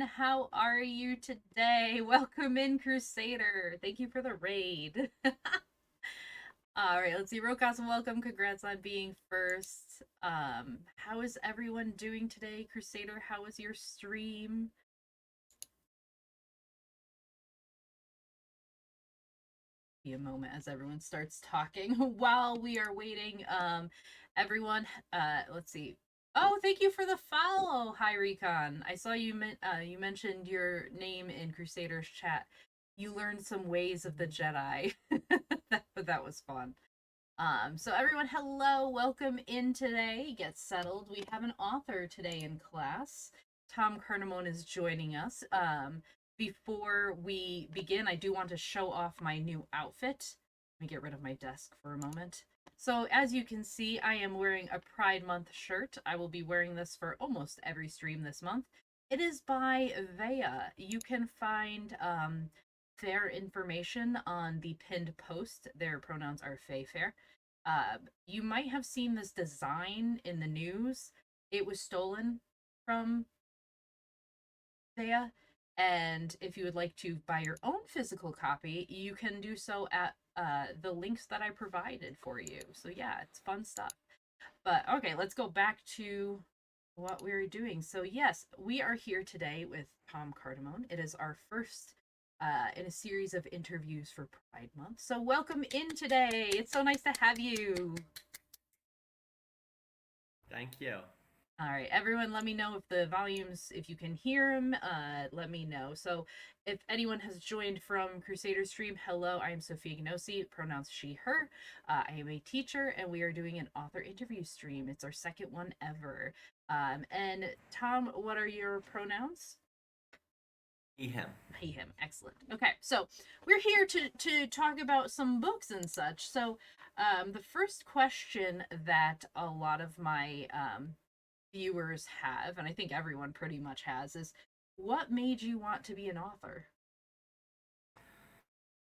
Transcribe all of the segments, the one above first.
How are you today? Welcome in, Crusader. Thank you for the raid. All right, let's see. Rokas, welcome. Congrats on being first. How is everyone doing today, Crusader? How was your stream? Be a moment as everyone starts talking while we are waiting. Everyone, let's see. Oh, thank you for the follow. Hi, Recon. I saw you mentioned your name in Crusaders chat. You learned some ways of the Jedi. that was fun. So everyone, hello, welcome in today. Get settled. We have an author today in class. Tom Cardamone is joining us. Before we begin, I do want to show off my new outfit. Let me get rid of my desk for a moment. So as you can see, I am wearing a Pride Month shirt. I will be wearing this for almost every stream this month. It is by Vea. You can find their information on the pinned post. Their pronouns are Fae Fair. You might have seen this design in the news. It was stolen from Thea, and if you would like to buy your own physical copy, you can do so at the links that I provided for you. So yeah, it's fun stuff. But okay, let's go back to what we were doing. So yes, we are here today with Tom Cardamone. It is our first in a series of interviews for Pride Month. So welcome in today. It's so nice to have you. Thank you. All right, everyone, let me know if the volumes, if you can hear them, let me know. So, if anyone has joined from Crusader Stream, hello, I am Sophia Ignosi, pronouns she, her. I am a teacher, and we are doing an author interview stream. It's our second one ever. And Tom, what are your pronouns? He, him. He, him. Excellent. Okay, so we're here to talk about some books and such. So, the first question that a lot of my viewers have, and I think everyone pretty much has, is what made you want to be an author?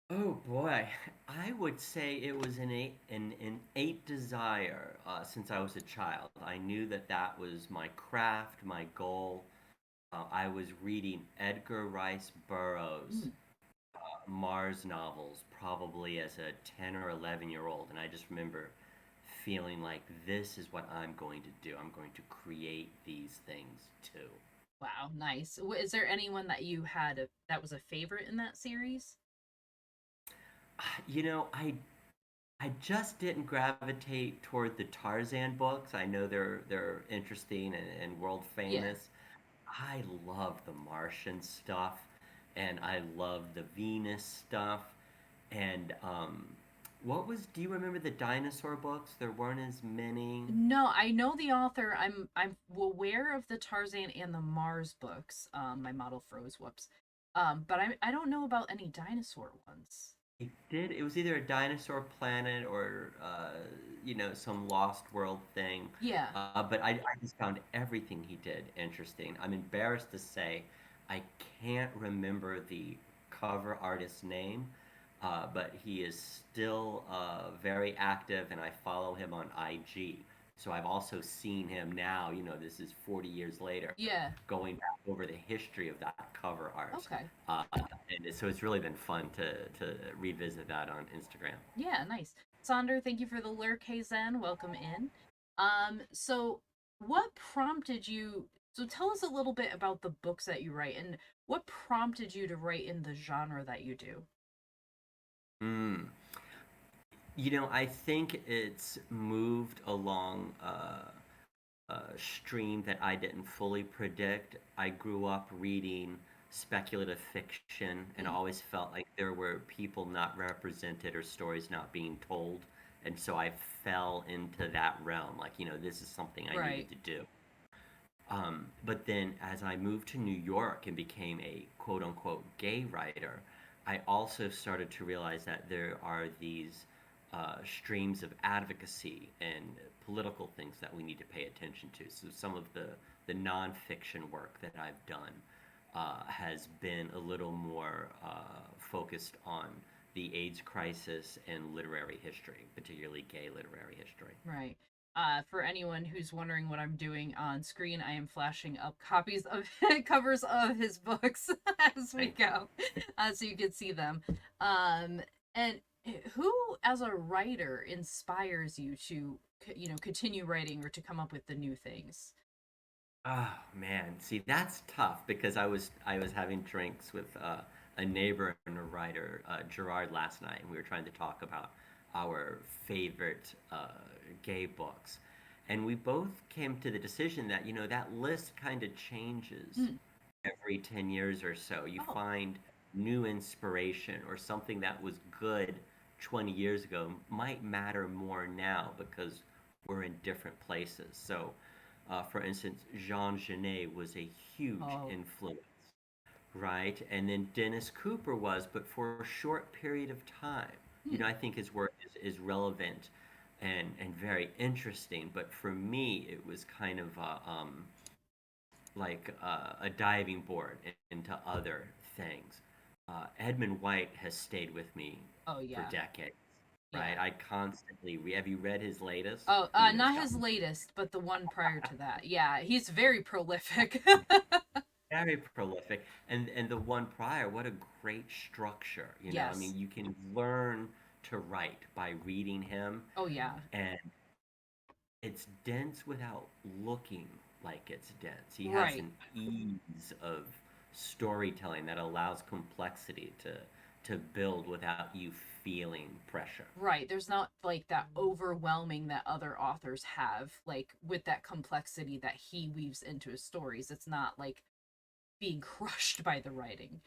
Oh boy, I would say it was an innate desire since I was a child. I knew that that was my craft, my goal. I was reading Edgar Rice Burroughs' Mm, Mars novels probably as a 10 or 11-year-old, and I just remember feeling like this is what I'm going to do. I'm going to create these things too. wow, nice. Is there anyone that you had that was a favorite in that series? You know, I just didn't gravitate toward the Tarzan books. I know they're interesting and world Yeah. famous. I love the Martian stuff, and I love the Venus stuff. And what was? Do you remember the dinosaur books? There weren't as many. No, I know the author. I'm aware of the Tarzan and the Mars books. My model froze. Whoops. But I don't know about any dinosaur ones. It did. It was either a dinosaur planet or some lost world thing. Yeah. But I just found everything he did interesting. I'm embarrassed to say I can't remember the cover artist's name, but he is still very active, and I follow him on IG. So I've also seen him now. This is 40 years later, Yeah. going back over the history of that cover art. Okay. And so it's really been fun to revisit that on Instagram. Yeah, nice. Sonder, thank you for the lurk. Hey Zen, welcome in. So what prompted you so tell us a little bit about the books that you write and what prompted you to write in the genre that you do? Mm. I think it's moved along a stream that I didn't fully predict. I grew up reading speculative fiction and Mm, always felt like there were people not represented or stories not being told. And so I fell into that realm. Like, this is something I right. needed to do. But then as I moved to New York and became a quote unquote gay writer, I also started to realize that there are these streams of advocacy and political things that we need to pay attention to. So some of the nonfiction work that I've done has been a little more focused on the AIDS crisis and literary history, particularly gay literary history. Right. For anyone who's wondering what I'm doing on screen, I am flashing up copies of covers of his books as we Thank you. go, so you can see them. And who, as a writer, inspires you to, continue writing or to come up with the new things? Oh man, see that's tough because I was having drinks with a neighbor and a writer, Gerard, last night, and we were trying to talk about our favorite gay books, and we both came to the decision that that list kind of changes Hmm. every 10 years or so. You Oh, find new inspiration or something that was good 20 years ago might matter more now because we're in different places. So for instance, Jean Genet was a huge oh, influence, right? And then Dennis Cooper was, but for a short period of time. hmm. I think his work is relevant and very interesting. But for me, it was kind of like a diving board into other things. Edmund White has stayed with me Oh for yeah, decades, yeah. right? I constantly have you read his latest? Oh, He has not got his latest, but the one prior to that. Yeah, he's very prolific. very prolific. And the one prior, what a great structure. I Yes. mean, you can learn to write by reading him, Oh yeah. and it's dense without looking like it's dense. He has Right. an ease of storytelling that allows complexity to build without you feeling pressure. Right. There's not like that overwhelming that other authors have, like with that complexity that he weaves into his stories. It's not like being crushed by the writing.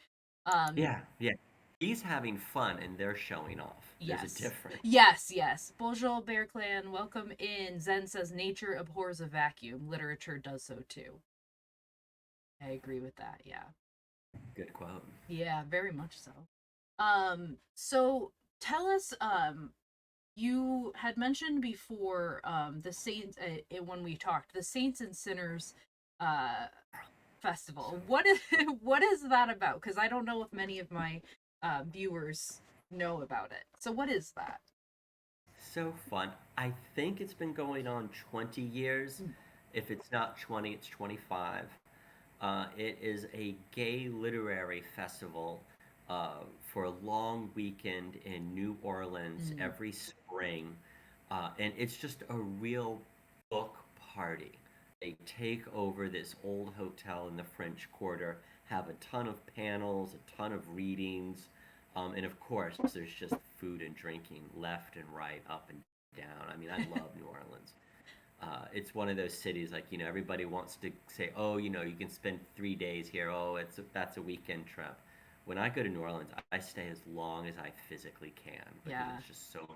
Um, Yeah, yeah. He's having fun and they're showing off. There's a yes. difference. Yes, yes. Bonjour, Bear Clan. Welcome in. Zen says nature abhors a vacuum. Literature does so too. I agree with that. Yeah. Good quote. Yeah, very much so. So tell us, you had mentioned before, the Saints, when we talked, the Saints and Sinners uh So festival. What is what is that about? Because I don't know if many of my viewers know about it. So what is that? so fun. I think it's been going on 20 years. Mm. If it's not 20, it's 25. It is a gay literary festival for a long weekend in New Orleans Mm. every spring. And it's just a real book party. They take over this old hotel in the French Quarter, have a ton of panels, a ton of readings, and of course, there's just food and drinking left and right, up and down. I mean, I love New Orleans. It's one of those cities like everybody wants to say, oh, you can spend 3 days here. Oh, that's a weekend trip. When I go to New Orleans, I stay as long as I physically can because Yeah. it's just so nice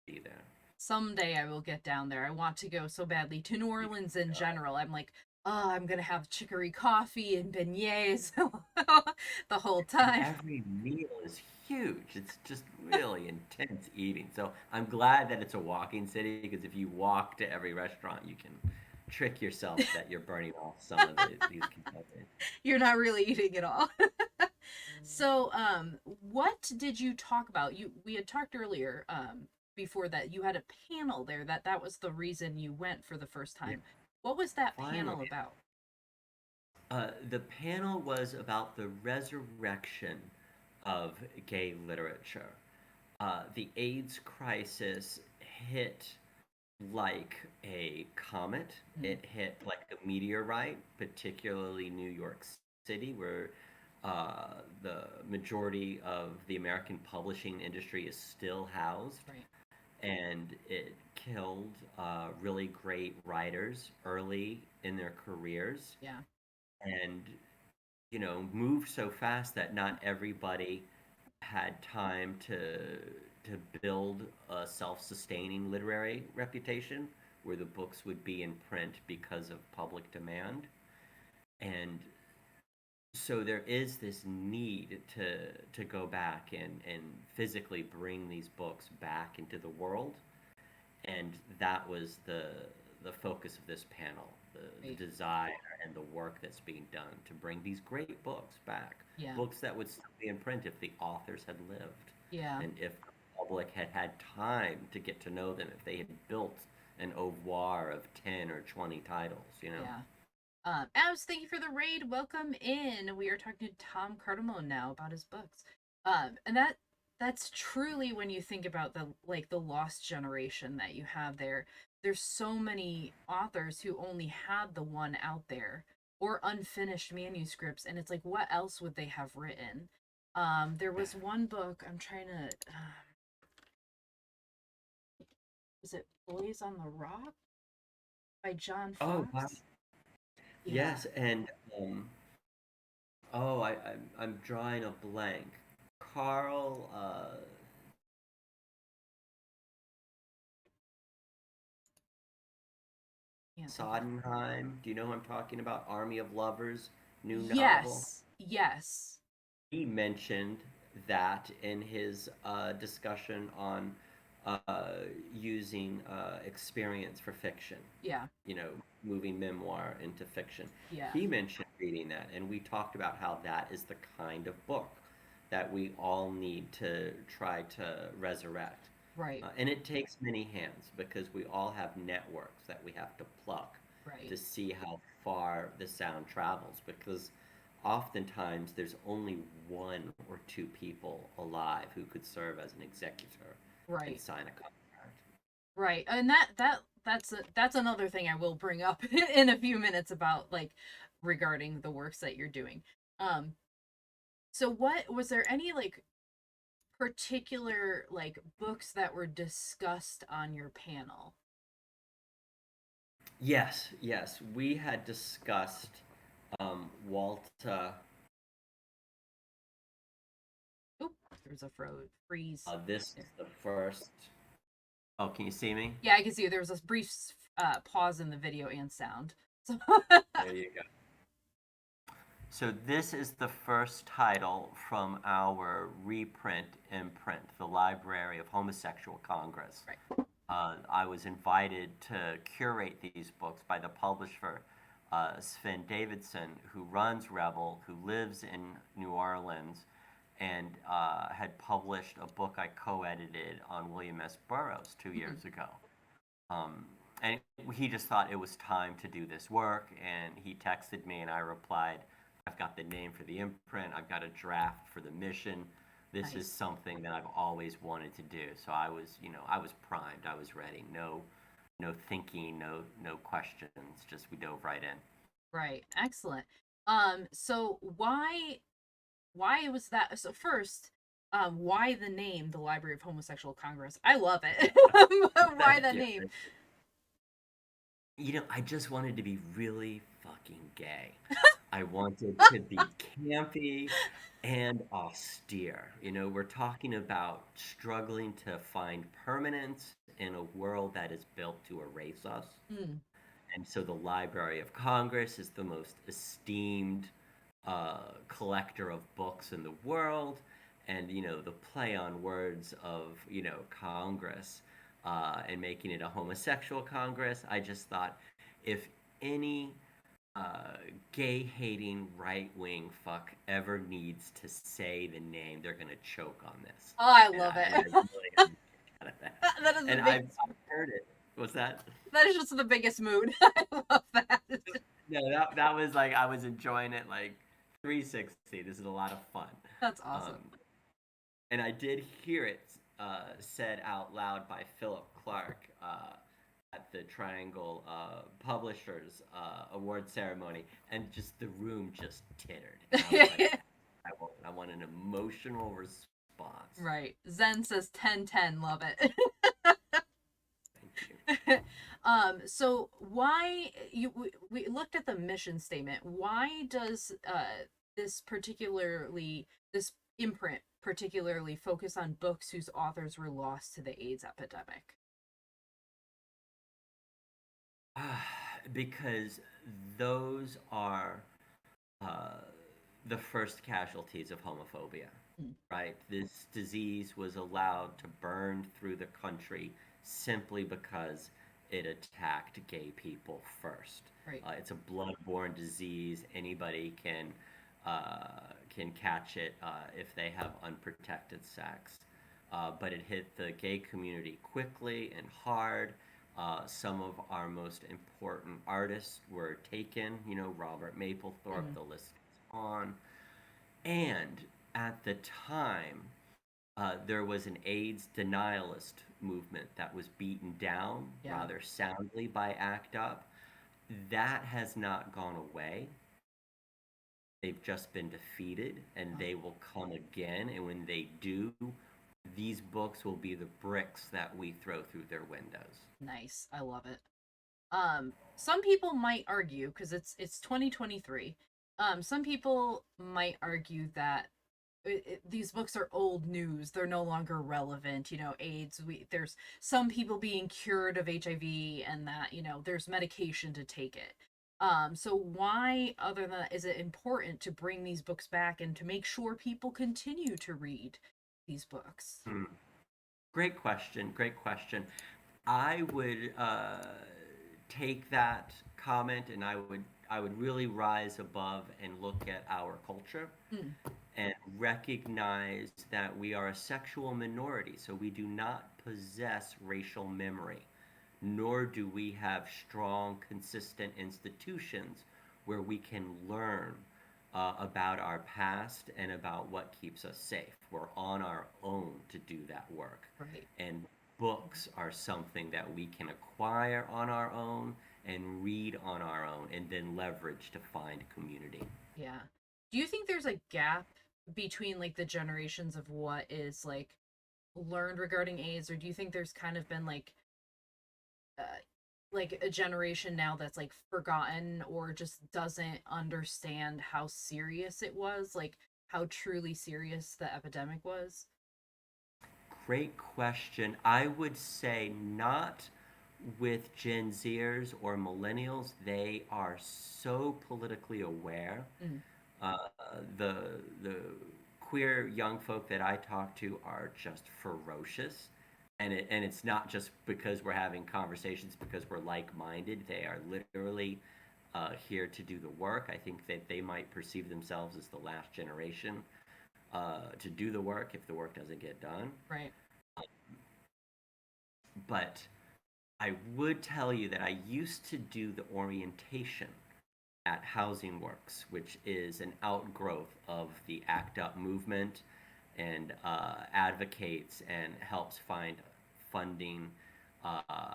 to be there. Someday I will get down there. I want to go so badly to New You Orleans in should go. general. I'm like, oh, I'm gonna have chicory coffee and beignets the whole And time. every meal is huge. It's just really intense eating. So I'm glad that it's a walking city because if you walk to every restaurant, you can trick yourself that you're burning off some of these calories. You're not really eating it all. So, what did you talk about? We had talked earlier, before that you had a panel there that was the reason you went for the first Yeah, time. What was that finally. panel about? The panel was about the resurrection of gay literature. The AIDS crisis hit like a comet. Mm. It hit like a meteorite, particularly New York City, where the majority of the American publishing industry is still housed. Right. And it killed really great writers early in their careers Yeah. and moved so fast that not everybody had time to build a self-sustaining literary reputation where the books would be in print because of public demand. And so there is this need to go back and physically bring these books back into the world. And that was the focus of this panel, the Right. desire and the work that's being done to bring these great books back, Yeah. books that would still be in print if the authors had lived, Yeah. and if the public had had time to get to know them, if they had built an oeuvre of 10 or 20 titles, you know. Yeah. Abs, thank you for the raid. Welcome in. We are talking to Tom Cardamone now about his books. And that's truly when you think about the like the lost generation that you have there. There's so many authors who only had the one out there or unfinished manuscripts, and it's like, what else would they have written? There was one book I'm trying to. Is it Boys on the Rock by John Oh, wow. Fox? Yeah. Yes, and oh, I'm drawing a blank. Carl, Can't think of. Sodenheim. Do you know who I'm talking about? Army of Lovers, new novel. Yes. Yes. He mentioned that in his discussion on using experience for fiction, Yeah. you know, moving memoir into fiction. Yeah. He mentioned reading that, and we talked about how that is the kind of book that we all need to try to resurrect. Right. And it takes many hands because we all have networks that we have to pluck Right. to see how far the sound travels because oftentimes there's only one or two people alive who could serve as an executor and Right. sign a contract. Right. And that's another thing I will bring up in a few minutes about like regarding the works that you're doing. Um so what was there any like particular like books that were discussed on your panel? Yes, yes, we had discussed Walter. Oop, there's a freeze. This is There. the first. Oh, can you see me? Yeah, I can see there was a brief pause in the video and sound. So There you go. So this is the first title from our reprint imprint, the Library of Homosexual Congress. right. I was invited to curate these books by the publisher, Sven Davidson, who runs Rebel, who lives in New Orleans, and had published a book I co-edited on William S. Burroughs 2 years ago. Um, and he just thought it was time to do this work, and he texted me, and I replied, I've got the name for the imprint, I've got a draft for the mission. This is Nice. something that I've always wanted to do. So I was, I was primed, I was ready. No thinking, no questions. Just we dove right in. Right. Excellent. So why was that? So first, why the name, the Library of Homosexual Congress? I love it. Why Thank the you. name? I just wanted to be really fucking gay. I wanted to be campy and austere. We're talking about struggling to find permanence in a world that is built to erase us. Mm, And so the Library of Congress is the most esteemed collector of books in the world. And, the play on words of, Congress and making it a homosexual Congress, I just thought if any gay hating right wing fuck ever needs to say the name, they're gonna choke on this. oh, I And love I, it. and I really am out of that. That is the And biggest. I've heard it. What's that? That is just the biggest mood. I love that. No, that was like I was enjoying it like 360. This is a lot of fun. That's Um, awesome. and I did hear it said out loud by Philip Clark at the Triangle Publishers Award ceremony, and just the room just tittered. And I was like, I want an emotional response. Right. Zen says 10-10. Love it. Thank you. So why we looked at the mission statement. Why does this imprint particularly focus on books whose authors were lost to the AIDS epidemic? Because those are uh, the first casualties of homophobia, Mm, right? This disease was allowed to burn through the country simply because it attacked gay people first. right. It's a blood-borne disease. Anybody can catch it if they have unprotected sex. But it hit the gay community quickly and hard. Some of our most important artists were taken, Robert Mapplethorpe, Mhm. the list goes on. And at the time, there was an AIDS denialist movement that was beaten down Yeah. rather soundly by ACT UP. That has not gone away. They've just been defeated, and Oh, they will come again. And when they do, these books will be the bricks that we throw through their windows. nice. I love it. Some people might argue because it's 2023. Some people might argue that these books are old news. They're no longer relevant. AIDS. There's some people being cured of HIV, and that there's medication to take it. So why, other than that, is it important to bring these books back and to make sure people continue to read these books? Hmm. Great question. Great question. I would take that comment, and I would really rise above and look at our culture Mm, and recognize that we are a sexual minority, so we do not possess racial memory, nor do we have strong, consistent institutions where we can learn about our past and about what keeps us safe. We're on our own to do that work. right. And books are something that we can acquire on our own and read on our own and then leverage to find community. Yeah. Do you think there's a gap between like the generations of what is like learned regarding AIDS, or do you think there's kind of been uh, like a generation now that's like forgotten or just doesn't understand how serious it was, like how truly serious the epidemic was? Great question. I would say not with Gen Zers or millennials. They are so politically aware. Mm, Uh, the queer young folk that I talk to are just ferocious, and it's not just because we're having conversations because we're like-minded. They are literally here to do the work. I think that they might perceive themselves as the last generation to do the work if the work doesn't get done. right. But I would tell you that I used to do the orientation at Housing Works, which is an outgrowth of the ACT UP movement and advocates and helps find funding,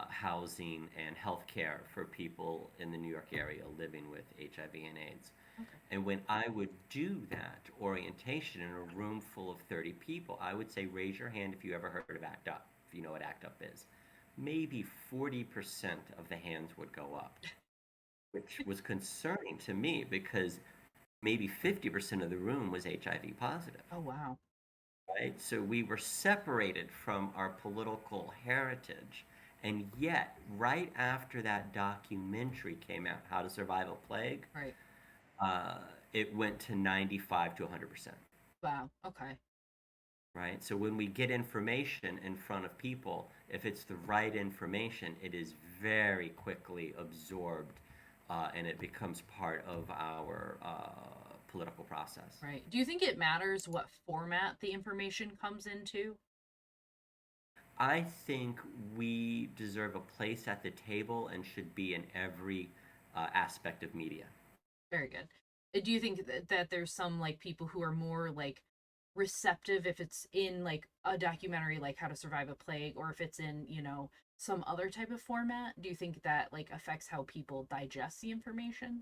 housing, and healthcare for people in the New York area living with HIV and AIDS. Okay. And when I would do that orientation in a room full of 30 people, I would say, raise your hand if you ever heard of ACT UP, if you know what ACT UP is. Maybe 40% of the hands would go up, which was concerning to me because maybe 50% of the room was HIV positive, Oh wow. right? So we were separated from our political heritage. And yet, right after that documentary came out, How to Survive a Plague, Right. uh, it went to 95 to 100%, Wow. Okay. right? So when we get information in front of people, if it's the right information, it is very quickly absorbed and it becomes part of our political process. Right. Do you think it matters what format the information comes into? I think we deserve a place at the table and should be in every aspect of media. Very good. Do you think that there's some like people who are more like receptive if it's in like a documentary like How to Survive a Plague, or if it's in, some other type of format? Do you think that like affects how people digest the information?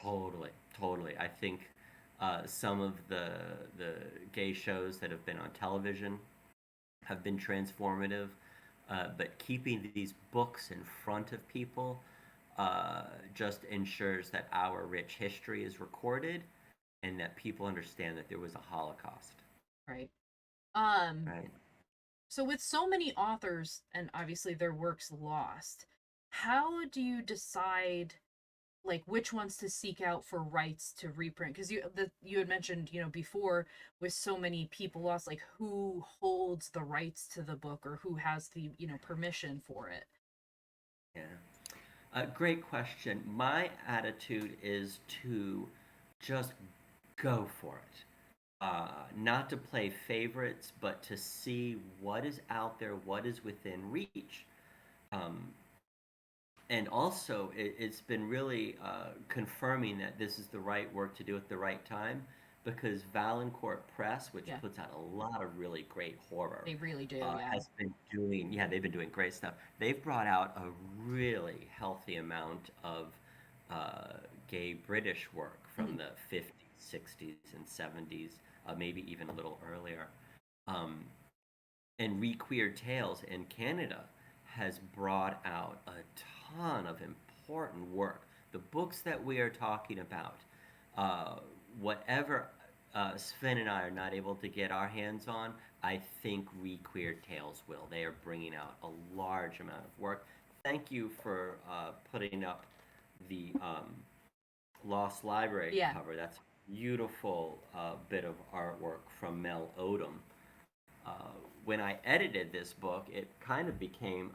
Totally, totally. I think some of the gay shows that have been on television have been transformative, but keeping these books in front of people just ensures that our rich history is recorded and that people understand that there was a Holocaust, Right. Um right? so with so many authors and obviously their works lost, how do you decide like which ones to seek out for rights to reprint? Because you had mentioned, before, with so many people lost, like who holds the rights to the book or who has the permission for it? Yeah. Great question. My attitude is to just go for it. Not to play favorites, but to see what is out there, what is within reach. Um, and also, it's been really confirming that this is the right work to do at the right time because Valancourt Press, which Yeah, puts out a lot of really great horror, they really do. Yeah. has been doing, yeah, they've been doing great stuff. They've brought out a really healthy amount of uh, gay British work Mhm. from the 50s, 60s, and 70s, maybe even a little earlier. Um, and Requeer Tales in Canada has brought out a ton of important work. The books that we are talking about, uh, whatever Sven and I are not able to get our hands on, I think Requeer Tales will. They are bringing out a large amount of work. Thank you for putting up the Lost Library Yeah. cover. That's a beautiful bit of artwork from Mel Odom. uh, when I edited this book, it kind of became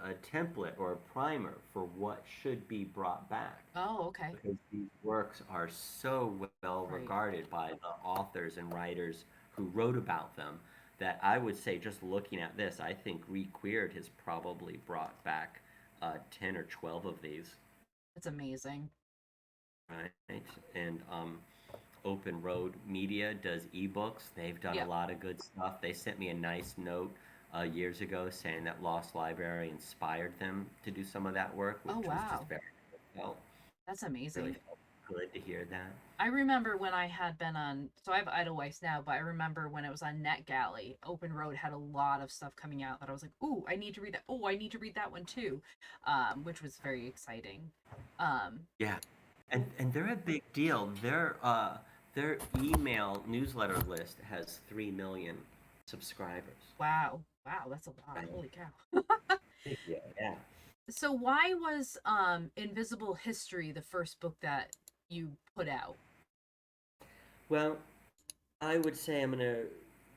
a template or a primer for what should be brought back Oh, okay. because these works are so well Right. regarded by the authors and writers who wrote about them that I would say, just looking at this, I think Requeered has probably brought back 10 or 12 of these, It's amazing. right? And Open Road Media does ebooks. They've done a Yep. lot of good stuff. They sent me a nice note years ago saying that Lost Library inspired them to do some of that work, Oh, which was just wow. very felt That's really amazing. felt good to hear that. I remember when I had been on, so I have Idlewife now, but I remember when it was on NetGalley, Open Road had a lot of stuff coming out that I was like, "Ooh, I need to read that. Oh, I need to read that one too," which was very exciting. Um, Yeah, and they're a big deal. Their email newsletter list has 3 million subscribers. wow, wow, that's a lot. Right? Holy cow! Big deal. Yeah. So why was Invisible History the first book that you put out? Well, I would say I'm going to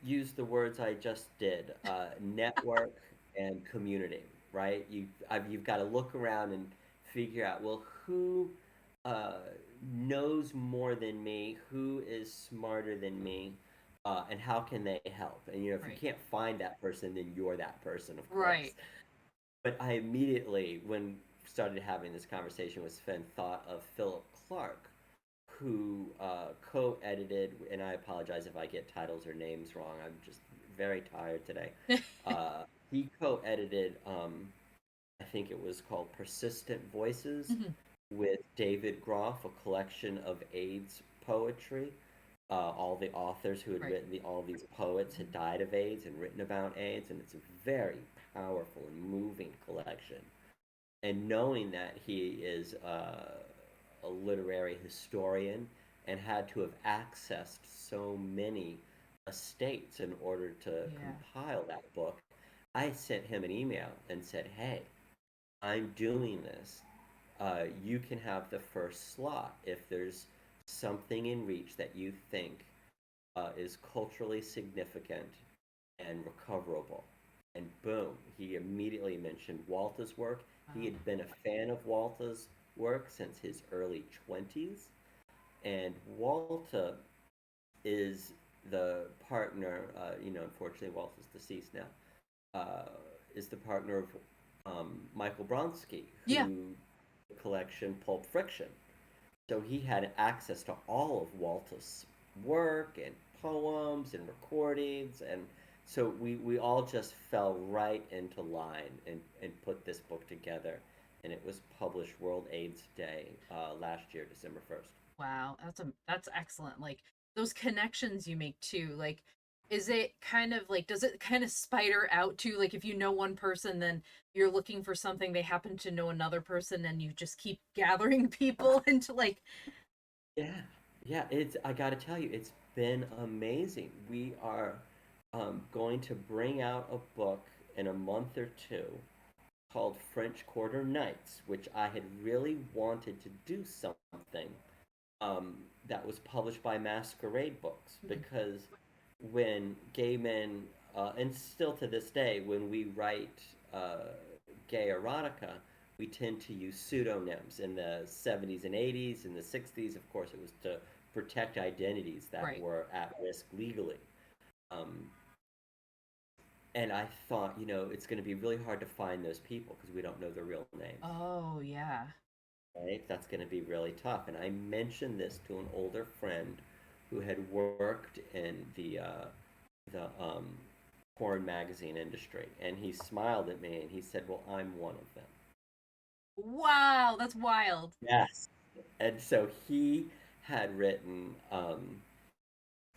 use the words I just did, network and community, right? You've got to look around and figure out, well, who uh, knows more than me, who is smarter than me, and how can they help? And, if you Right, can't find that person, then you're that person, of course. right, But I immediately, when started having this conversation with Sven, thought of Philip Clark, who co-edited, and I apologize if I get titles or names wrong. I'm just very tired today. He co-edited, I think it was called Persistent Voices, Mhm. with David Groff, a collection of AIDS poetry. All the authors who had Right, written all these poets had died of AIDS and written about AIDS, and it's a very powerful and moving collection. And knowing that he is a literary historian and had to have accessed so many estates in order to yeah, compile that book, I sent him an email and said, "Hey, I'm doing this. You can have the first slot if there's something in reach that you think is culturally significant and recoverable." And boom, he immediately mentioned Walta's work. He wow, had been a fan of Walta's work since his early 20s. And Walta is the partner, unfortunately, Walta's deceased now, is the partner of Michael Bronsky, yeah. who collection Pulp Friction. So he had access to all of Walta's work and poems and recordings, and so we all just fell right into line and put this book together, and it was published World AIDS Day last year, December 1st. Wow, that's excellent. Like those connections you make too. Like, is it kind of like does it kind of spider out to like if you know one person, then you're looking for something, they happen to know another person, and you just keep gathering people into like Yeah, yeah, I gotta tell you, it's been amazing. We are going to bring out a book in a month or two called French Quarter Nights, which I had really wanted to do something that was published by Masquerade Books Mhm. because when gay men, and still to this day, when we write uh, gay erotica, we tend to use pseudonyms. In the 70s and 80s, in the 60s, of course, it was to protect identities that right. were at risk legally. Um, and I thought, it's going to be really hard to find those people because we don't know their real names, Oh, yeah. right? That's going to be really tough. And I mentioned this to an older friend who had worked in the porn magazine industry, and he smiled at me and he said, "Well, I'm one of them." Wow, that's wild. Yes. And so he had written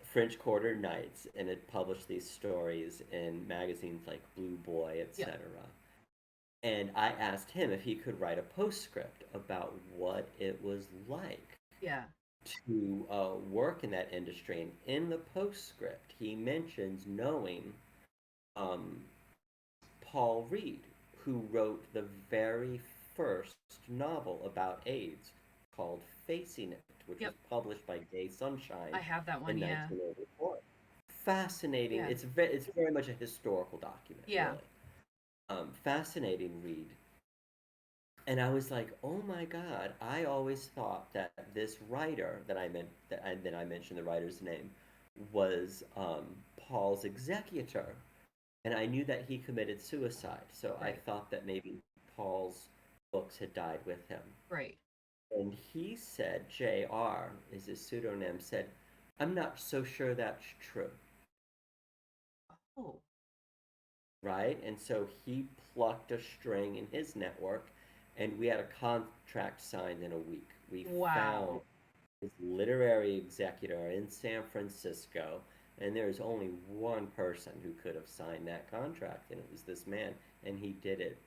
French Quarter Nights and had published these stories in magazines like Blue Boy, Yeah. etc. And I asked him if he could write a postscript about what it was like Yeah. to work in that industry. And in the postscript, he mentions knowing um, Paul Reed, who wrote the very first novel about AIDS called Facing It, which was Yep. published by Gay I Sunshine have that one, in yeah. 1984. Fascinating. Yeah. It's very much a historical document, Yeah. really. Fascinating read. And I was like, oh my God, I always thought that this writer that I mentioned the writer's name was Paul's executor. And I knew that he committed suicide. So I Right. thought that maybe Paul's books had died with him. Right. And he said, JR is his pseudonym, said, I'm not so sure that's true. Oh, Right? And so he plucked a string in his network, and we had a contract signed in a week. We found wow. his literary executor in San Francisco, and there's only one person who could have signed that contract, and it was this man, and he did it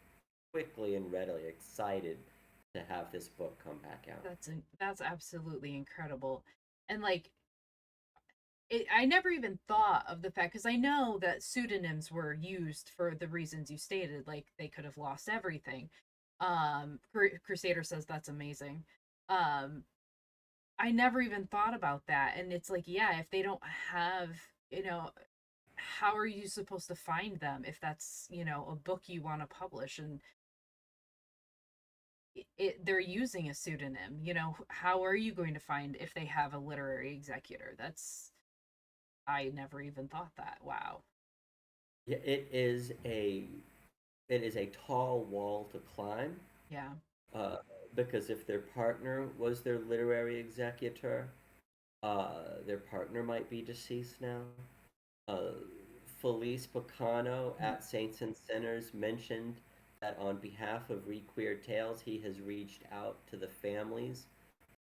quickly and readily, excited to have this book come back out. That's absolutely incredible. And like I never even thought of the fact because I know that pseudonyms were used for the reasons you stated, like they could have lost everything. Crusader says that's amazing. Um, I never even thought about that, and it's like, yeah, if they don't have, you know, how are you supposed to find them if that's a book you want to publish and they're using a pseudonym? How are you going to find if they have a literary executor? That's I never even thought that. Wow. Yeah, it is a tall wall to climb, Yeah. uh, because if their partner was their literary executor, their partner might be deceased now. Uh, Felice Picano Mhm. at Saints and Sinners mentioned that on behalf of Read Queer Tales, he has reached out to the families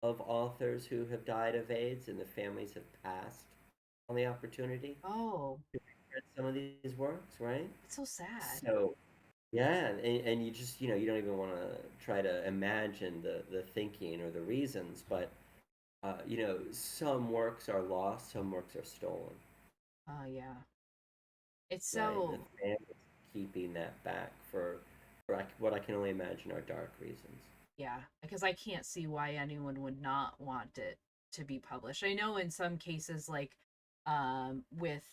of authors who have died of AIDS, and the families have passed on the opportunity Oh, to read some of these works, right? it's so sad. So, yeah, and you just, you don't even want to try to imagine the thinking or the reasons, but, some works are lost, some works are stolen. Oh, yeah. It's Right, and the so family's keeping that back for what I can only imagine are dark reasons. yeah, because I can't see why anyone would not want it to be published. I know in some cases, like with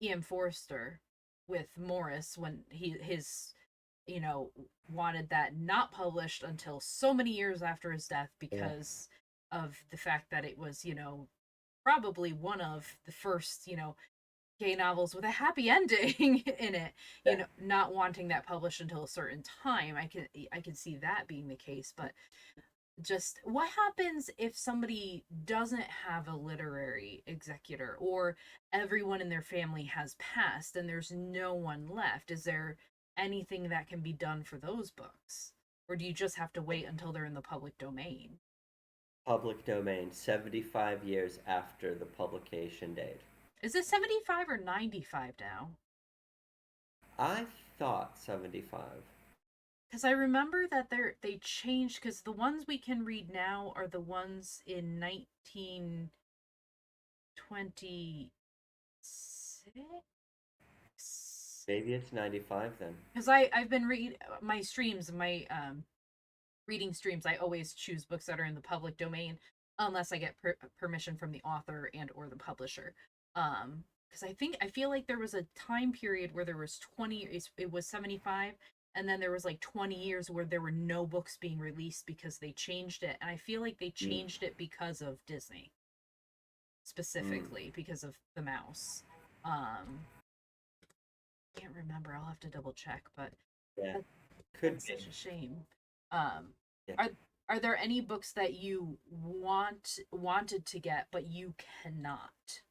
E.M. Forster, with Morris, when his you know wanted that not published until so many years after his death Yeah, because of the fact that it was probably one of the first gay novels with a happy ending in it, yeah. not wanting that published until a certain time. I can see that being the case, but just what happens if somebody doesn't have a literary executor or everyone in their family has passed and there's no one left? Is there anything that can be done for those books? Or do you just have to wait until they're in the public domain? Public domain, 75 years after the publication date. Is it 75 or 95 now? I thought 75. Because I remember that they changed because the ones we can read now are the ones in 1926. Maybe it's 95 then. Because I've been read my streams, my reading streams. I always choose books that are in the public domain unless I get permission from the author and or the publisher. Because I feel like there was a time period where there was 20. It was 75, and then there was like 20 years where there were no books being released because they changed it, and I feel like they Mm, changed it because of Disney, mm. specifically because of the mouse. Um can't remember. I'll have to double check, but Yeah, that, could that's such be. a shame. Um, Yeah. are are there any books that you wanted to get but you cannot?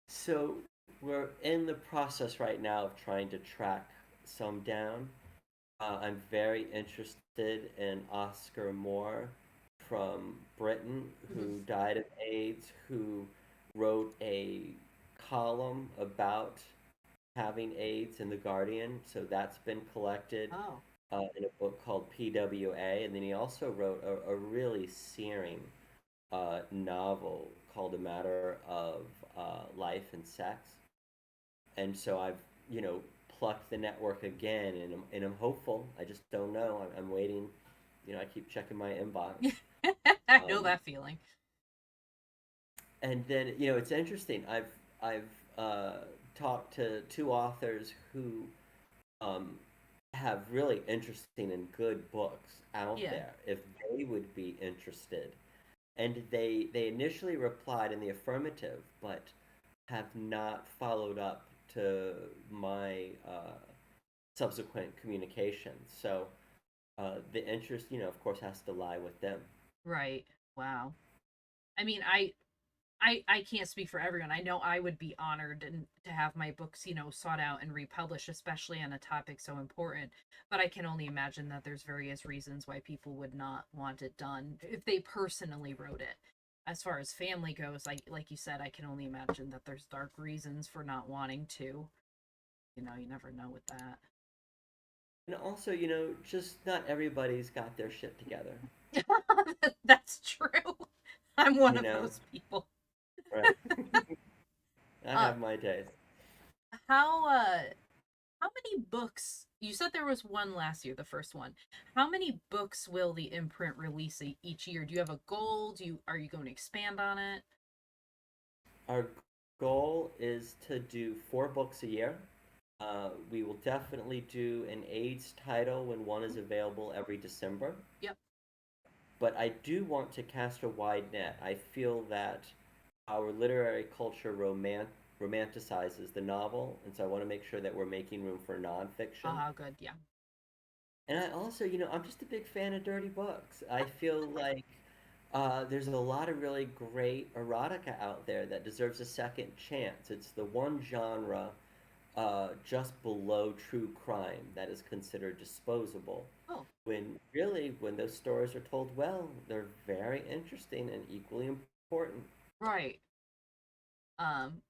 So we're in the process right now of trying to track some down. I'm very interested in Oscar Moore from Britain, Mhm. who died of AIDS, who wrote a column about having AIDS in The Guardian. So that's been collected Oh, in a book called PWA. And then he also wrote a really searing novel called A Matter of Life and Sex. And so I've, you know, plucked the network again, and I'm hopeful. I just don't know. I'm waiting. You know, I keep checking my inbox. I know Um, that feeling. and then, you know, it's interesting. I've talked to two authors who um, have really interesting and good books out Yeah. there. If they would be interested, and they initially replied in the affirmative, but have not followed up to my subsequent communications. So the interest, you know, of course, has to lie with them. Right. Wow. I mean, I can't speak for everyone. I know I would be honored and to have my books, sought out and republished, especially on a topic so important. But I can only imagine that there's various reasons why people would not want it done if they personally wrote it. As far as family goes, like you said, I can only imagine that there's dark reasons for not wanting to. You never know with that. And also, you know, just not everybody's got their shit together. That's true. I'm one You of know, those people. right? I Uh, have my days. how how many books? You said there was one last year, the first one. How many books will the imprint release each year? Do you have a goal? Are you going to expand on it? Our goal is to do 4 books a year. We will definitely do an AIDS title when one is available every December. Yep. But I do want to cast a wide net. I feel that our literary culture romanticizes the novel, and so I want to make sure that we're making room for nonfiction. Good. Yeah. And I also, you know, I'm just a big fan of dirty books. I feel like there's a lot of really great erotica out there that deserves a second chance. It's the one genre just below true crime that is considered disposable. Oh, When really, when those stories are told well, they're very interesting and equally important. right.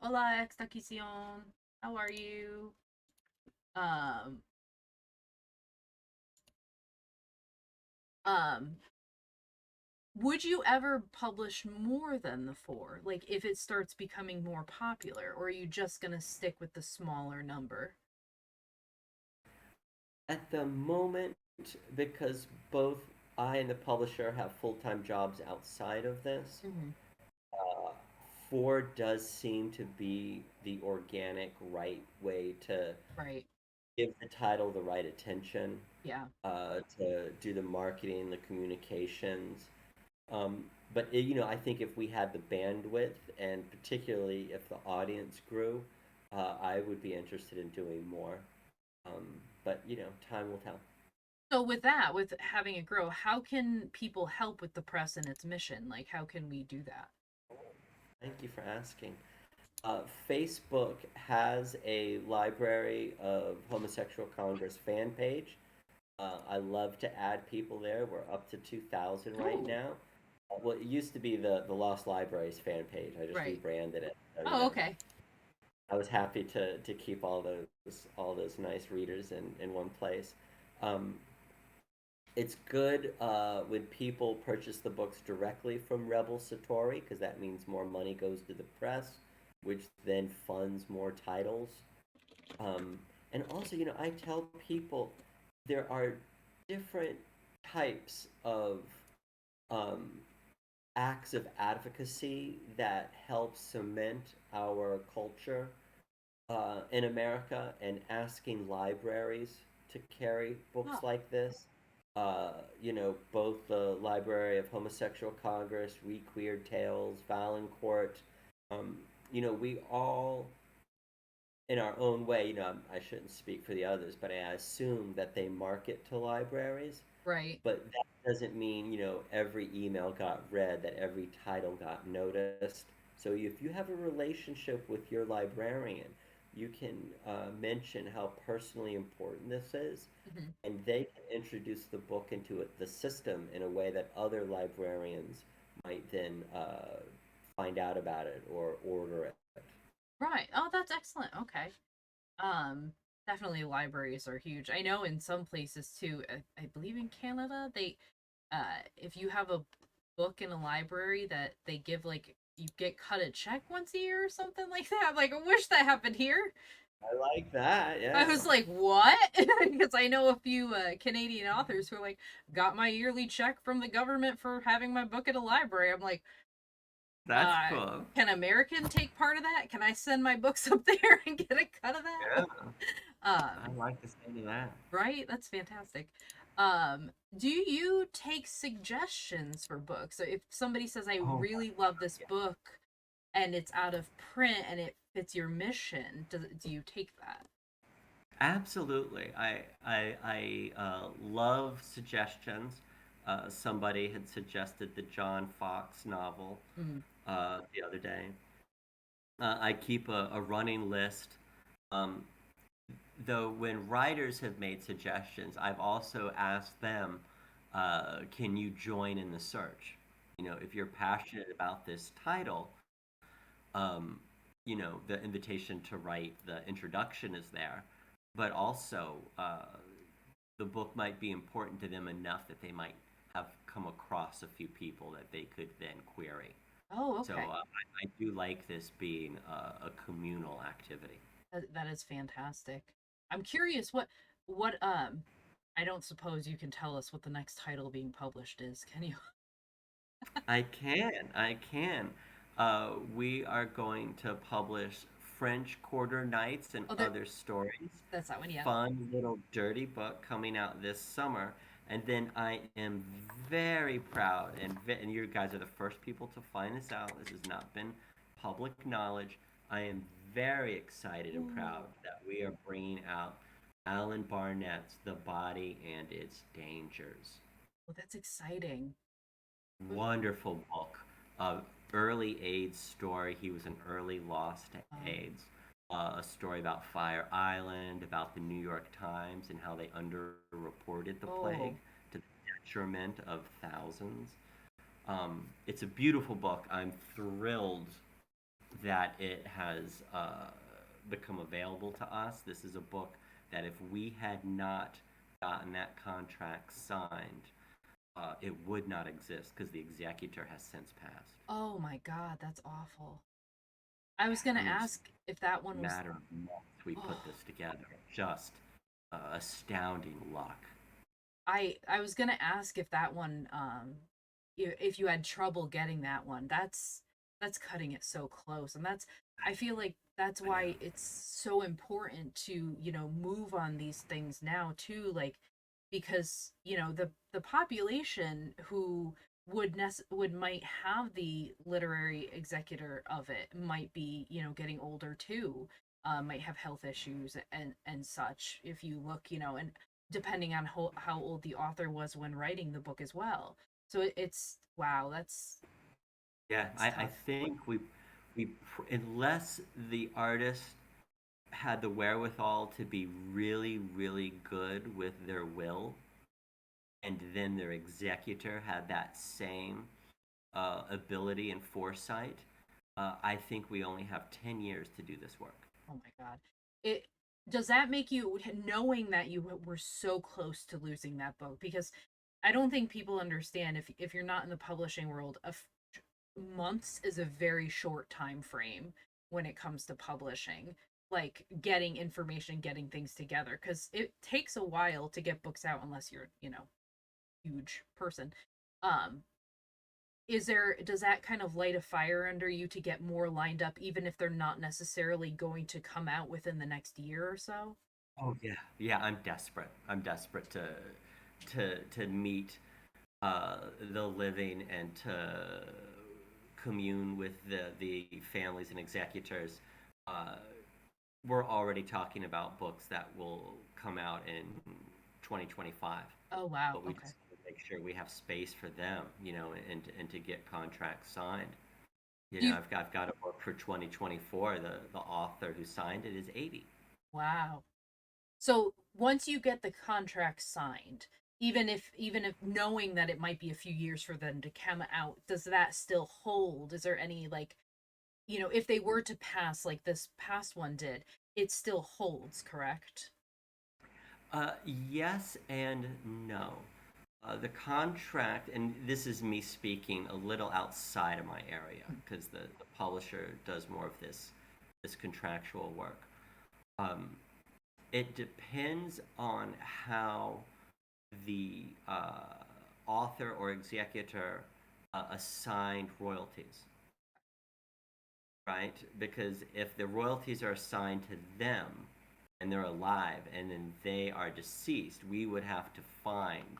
Hola, extaquisición. How are you? Um, um, would you ever publish more than the four? Like, if it starts becoming more popular, or are you just gonna stick with the smaller number? At the moment, because both I and the publisher have full-time jobs outside of this, Mm-hmm. uh, 4 does seem to be the organic right way to Right. give the title the right attention, Yeah. to do the marketing, the communications. Um, but you know, I think if we had the bandwidth, and particularly if the audience grew, I would be interested in doing more. But you know, time will tell. So with that, with having it grow, how can people help with the press and its mission? Like, how can we do that? Thank you for asking. Facebook has a Library of Homosexual Congress fan page. I love to add people there. We're up to 2,000 right Oh, now. Well, it used to be the Lost Libraries fan page. I just right. rebranded it. So, you Oh, know, okay. I was happy to keep all those nice readers in one place. Um, it's good when people purchase the books directly from Rebel Satori because that means more money goes to the press, which then funds more titles. Um, and also, you know, I tell people there are different types of um, acts of advocacy that help cement our culture in America, and asking libraries to carry books Oh, like this. You know, both the Library of Homosexual Congress, Requeered Tales, Valancourt, um, you know, we all in our own way, I shouldn't speak for the others, but I assume that they market to libraries. Right. But that doesn't mean, every email got read, that every title got noticed. So if you have a relationship with your librarian, you can mention how personally important this is, Mhm. and they can introduce the book into the system in a way that other librarians might then find out about it or order it. Right. Oh, that's excellent. Okay. Um, Definitely libraries are huge. I know in some places too. I believe in Canada, if you have a book in a library that they give like you get cut a check once a year or something like that. I'm like, I wish that happened here. I like that, I yeah. was like, what? Because I know a few Canadian authors who are like, got my yearly check from the government for having my book at a library. I'm like, That's uh, cool. can American take part of that? Can I send my books up there and get a cut of that? Yeah, I like the sound of that. Right? That's fantastic. Do you take suggestions for books? So if somebody says, I Oh, really love this book and it's out of print and it fits your mission, do you take that? absolutely. I love suggestions. Somebody had suggested the John Fox novel Mm. the other day. I keep a running list. Um, though when writers have made suggestions, I've also asked them, can you join in the search? If you're passionate about this title, um, the invitation to write the introduction is there, but also the book might be important to them enough that they might have come across a few people that they could then query. Oh, So okay. I do like this being a communal activity. That is fantastic. I'm curious what I don't suppose you can tell us what the next title being published is, can you? I can. We are going to publish French Quarter Nights and Oh, Other Stories. that's that one, yeah. Fun little dirty book coming out this summer. And then I am very proud, and you guys are the first people to find this out. This has not been public knowledge. I am very excited and proud Ooh. that we are bringing out Alan Barnett's The Body and Its Dangers. Well, that's exciting. Wonderful book. Early AIDS story. He was an early lost to Um, AIDS. A story about Fire Island, about the New York Times and how they underreported the oh, plague to the detriment of thousands. It's a beautiful book. I'm thrilled that it has become available to us. This is a book that if we had not gotten that contract signed, it would not exist because the executor has since passed. oh my God, that's awful. I Yeah, was gonna I mean, just ask if that a one was. matter of months we Oh, put this together. Just astounding luck. I was gonna ask if that one if you had trouble getting that one. That's cutting it so close, and that's I feel like that's I know. why it's so important to move on these things now too, like because the population who would might have the literary executor of it might be getting older too, might have health issues and such. If you look, and depending on how old the author was when writing the book as well. So it's wow, Yeah, that's I tough. think unless the artist had the wherewithal to be really, really good with their will, and then their executor had that same ability and foresight, I think we only have 10 years to do this work. Oh my god. It does that make you, knowing that you were so close to losing that book, because I don't think people understand, if you're not in the publishing world, months is a very short time frame when it comes to publishing, like getting information, getting things together, because it takes a while to get books out unless you're huge person. um does that kind of light a fire under you to get more lined up, even if they're not necessarily going to come out within the next year or so? Oh yeah, yeah. I'm desperate. I'm desperate to meet the living and to commune with the families and executors. Uh, we're already talking about books that will come out in 2025. Oh wow. But we Okay. just need to make sure we have space for them, and to get contracts signed. Do you I've got a book for 2024. The author who signed it is 80. Wow. So once you get the contract signed, even if knowing that it might be a few years for them to come out, does that still hold? Is there any like, if they were to pass like this past one did, it still holds, correct? Yes and no. The contract, and this is me speaking a little outside of my area Mm. because the publisher does more of this contractual work. Um, it depends on how the author or executor assigned royalties, right? Because if the royalties are assigned to them and they're alive and then they are deceased, we would have to find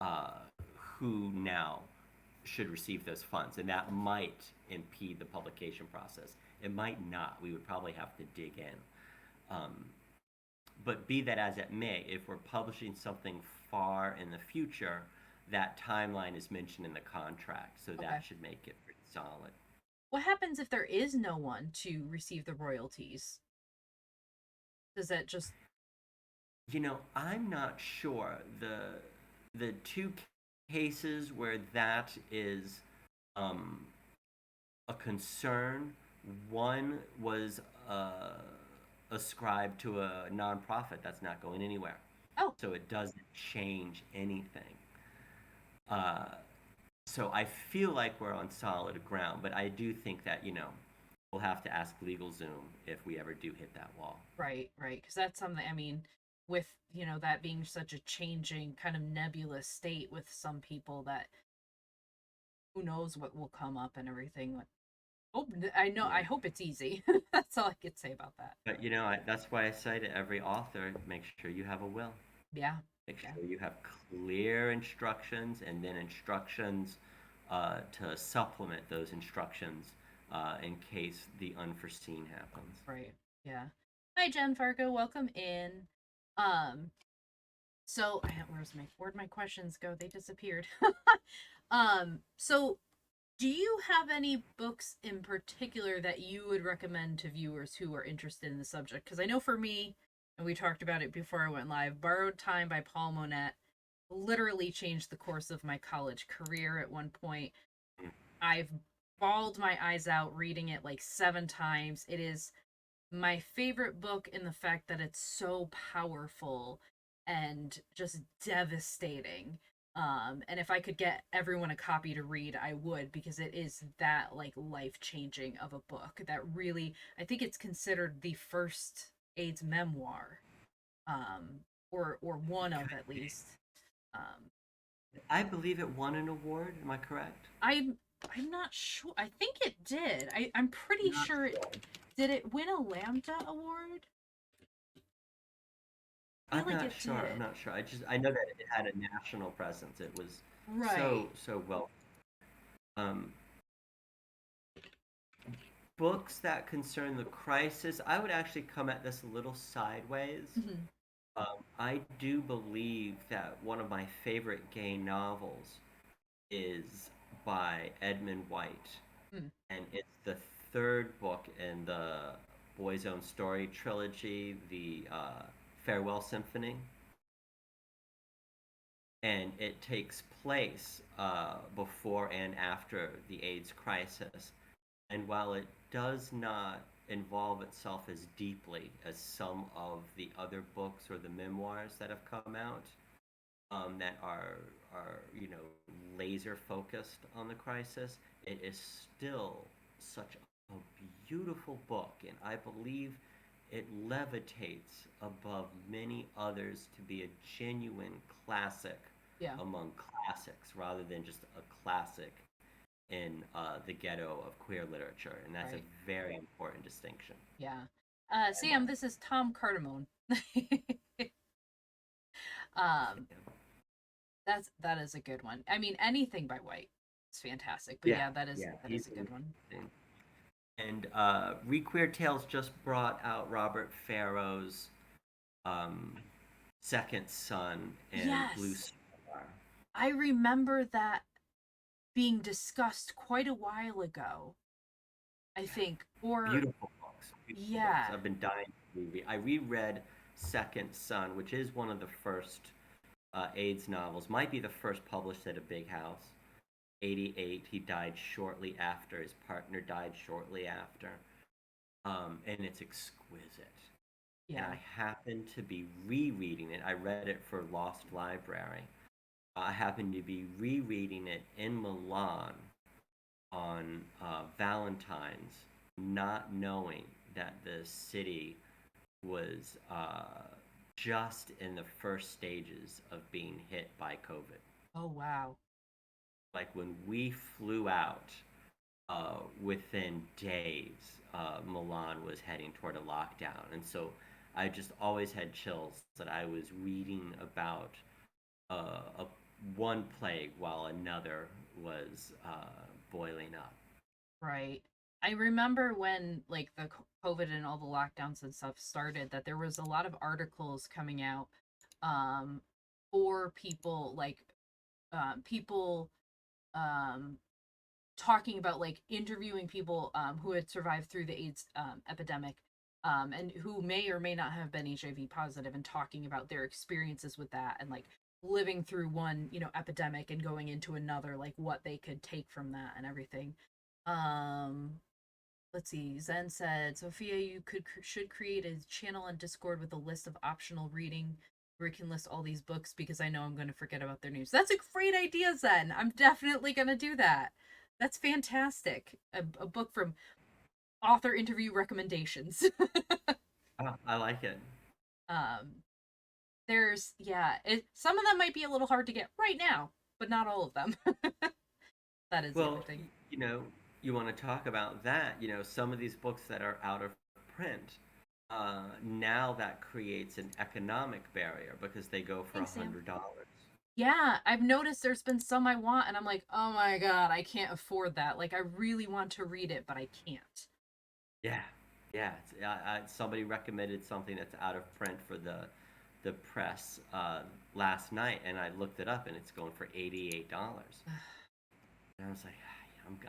uh, who now should receive those funds, and that might impede the publication process. It might not. We would probably have to dig in. But be that as it may, if we're publishing something far in the future, that timeline is mentioned in the contract, so that Okay. should make it pretty solid. What happens if there is no one to receive the royalties? Does that just I'm not sure. The two cases where that is um, a concern, one was ascribed to a nonprofit that's not going anywhere, Oh, so it doesn't change anything. Uh, so I feel like we're on solid ground, but I do think that we'll have to ask LegalZoom if we ever do hit that wall. right, right. Because that's something, I mean, with, that being such a changing, kind of nebulous state with some people that who knows what will come up and everything. Oh, I know. I Yeah. hope it's easy. That's all I could say about that. But that's why I say to every author, make sure you have a will. Yeah, Make yeah, sure you have clear instructions and then instructions to supplement those instructions in case the unforeseen happens. right. Yeah. Hi, Jen Fargo. Welcome in. Um, where'd my questions go? They disappeared. So do you have any books in particular that you would recommend to viewers who are interested in the subject? Because I know for me, and we talked about it before I went live, Borrowed Time by Paul Monette literally changed the course of my college career at one point. I've bawled my eyes out reading it like 7 times. It is my favorite book in the fact that it's so powerful and just devastating. And if I could get everyone a copy to read, I would, because it is that like life changing of a book that really, I think it's considered the first AIDS memoir, or one of at least. Um, I believe it won an award. Am I correct? I'm I'm not sure. I think it did. I'm pretty Not sure it sure. did. It win a Lambda award? I feel I'm like not it sure. I'm did. not sure. I know that it had a national presence. It was Right. so well. Um, Books that concern the crisis, I would actually come at this a little sideways. Mhm. I do believe that one of my favorite gay novels is by Edmund White, Mm. and it's the third book in the Boy's Own Story trilogy, the Farewell Symphony, and it takes place before and after the AIDS crisis. And while it does not involve itself as deeply as some of the other books or the memoirs that have come out, that are laser focused on the crisis, it is still such a beautiful book, and I believe it levitates above many others to be a genuine classic Yeah. among classics rather than just a classic in the ghetto of queer literature, and that's a Right. very important distinction Yeah. in Sam, mind. this is Tom Cardamone. um, that is a good one. I mean, anything by White is fantastic, but Yeah, yeah, that is yeah, that he's is a good one. amazing. And Read Queer Tales just brought out Robert Farrow's um, Second Son and Blue Yes, Star. I remember that being discussed quite a while ago, I think. Or, Beautiful books. Beautiful books. yeah, I've been dying to reread. I reread Second Son, which is one of the first AIDS novels. Might be the first published at a big house. 88. He died shortly after. His partner died shortly after. And it's exquisite. And yeah, I happened to be rereading it. I read it for Lost Library. I happened to be rereading it in Milan on Valentine's, not knowing that the city was just in the first stages of being hit by COVID. oh wow, Like when we flew out, within days, Milan was heading toward a lockdown. And so I just always had chills that I was reading about a one plague while another was boiling up. right. I remember when like the COVID and all the lockdowns and stuff started, that there was a lot of articles coming out um for people, like people um talking about, like, interviewing people who had survived through the AIDS epidemic, and who may or may not have been HIV positive, and talking about their experiences with that, and like living through one, epidemic and going into another, like what they could take from that and everything. Um, let's see. Zen said, Sophia, you should create a channel on Discord with a list of optional reading where you can list all these books, because I know I'm going to forget about their names. That's a great idea, Zen. I'm definitely going to do that. That's fantastic. A book from author interview recommendations. Oh, I like it. um, there's, yeah, some of them might be a little hard to get right now, but not all of them. That is the other Well, thing. you know, you want to talk about that. Some of these books that are out of print, now that creates an economic barrier because they go for a Thanks, Sam. $100. Yeah, I've noticed there's been some I want, and I'm like, oh my god, I can't afford that. Like, I really want to read it, but I can't. Yeah, yeah. Somebody recommended something that's out of print for the press last night, and I looked it up, and it's going for $88. And I was like,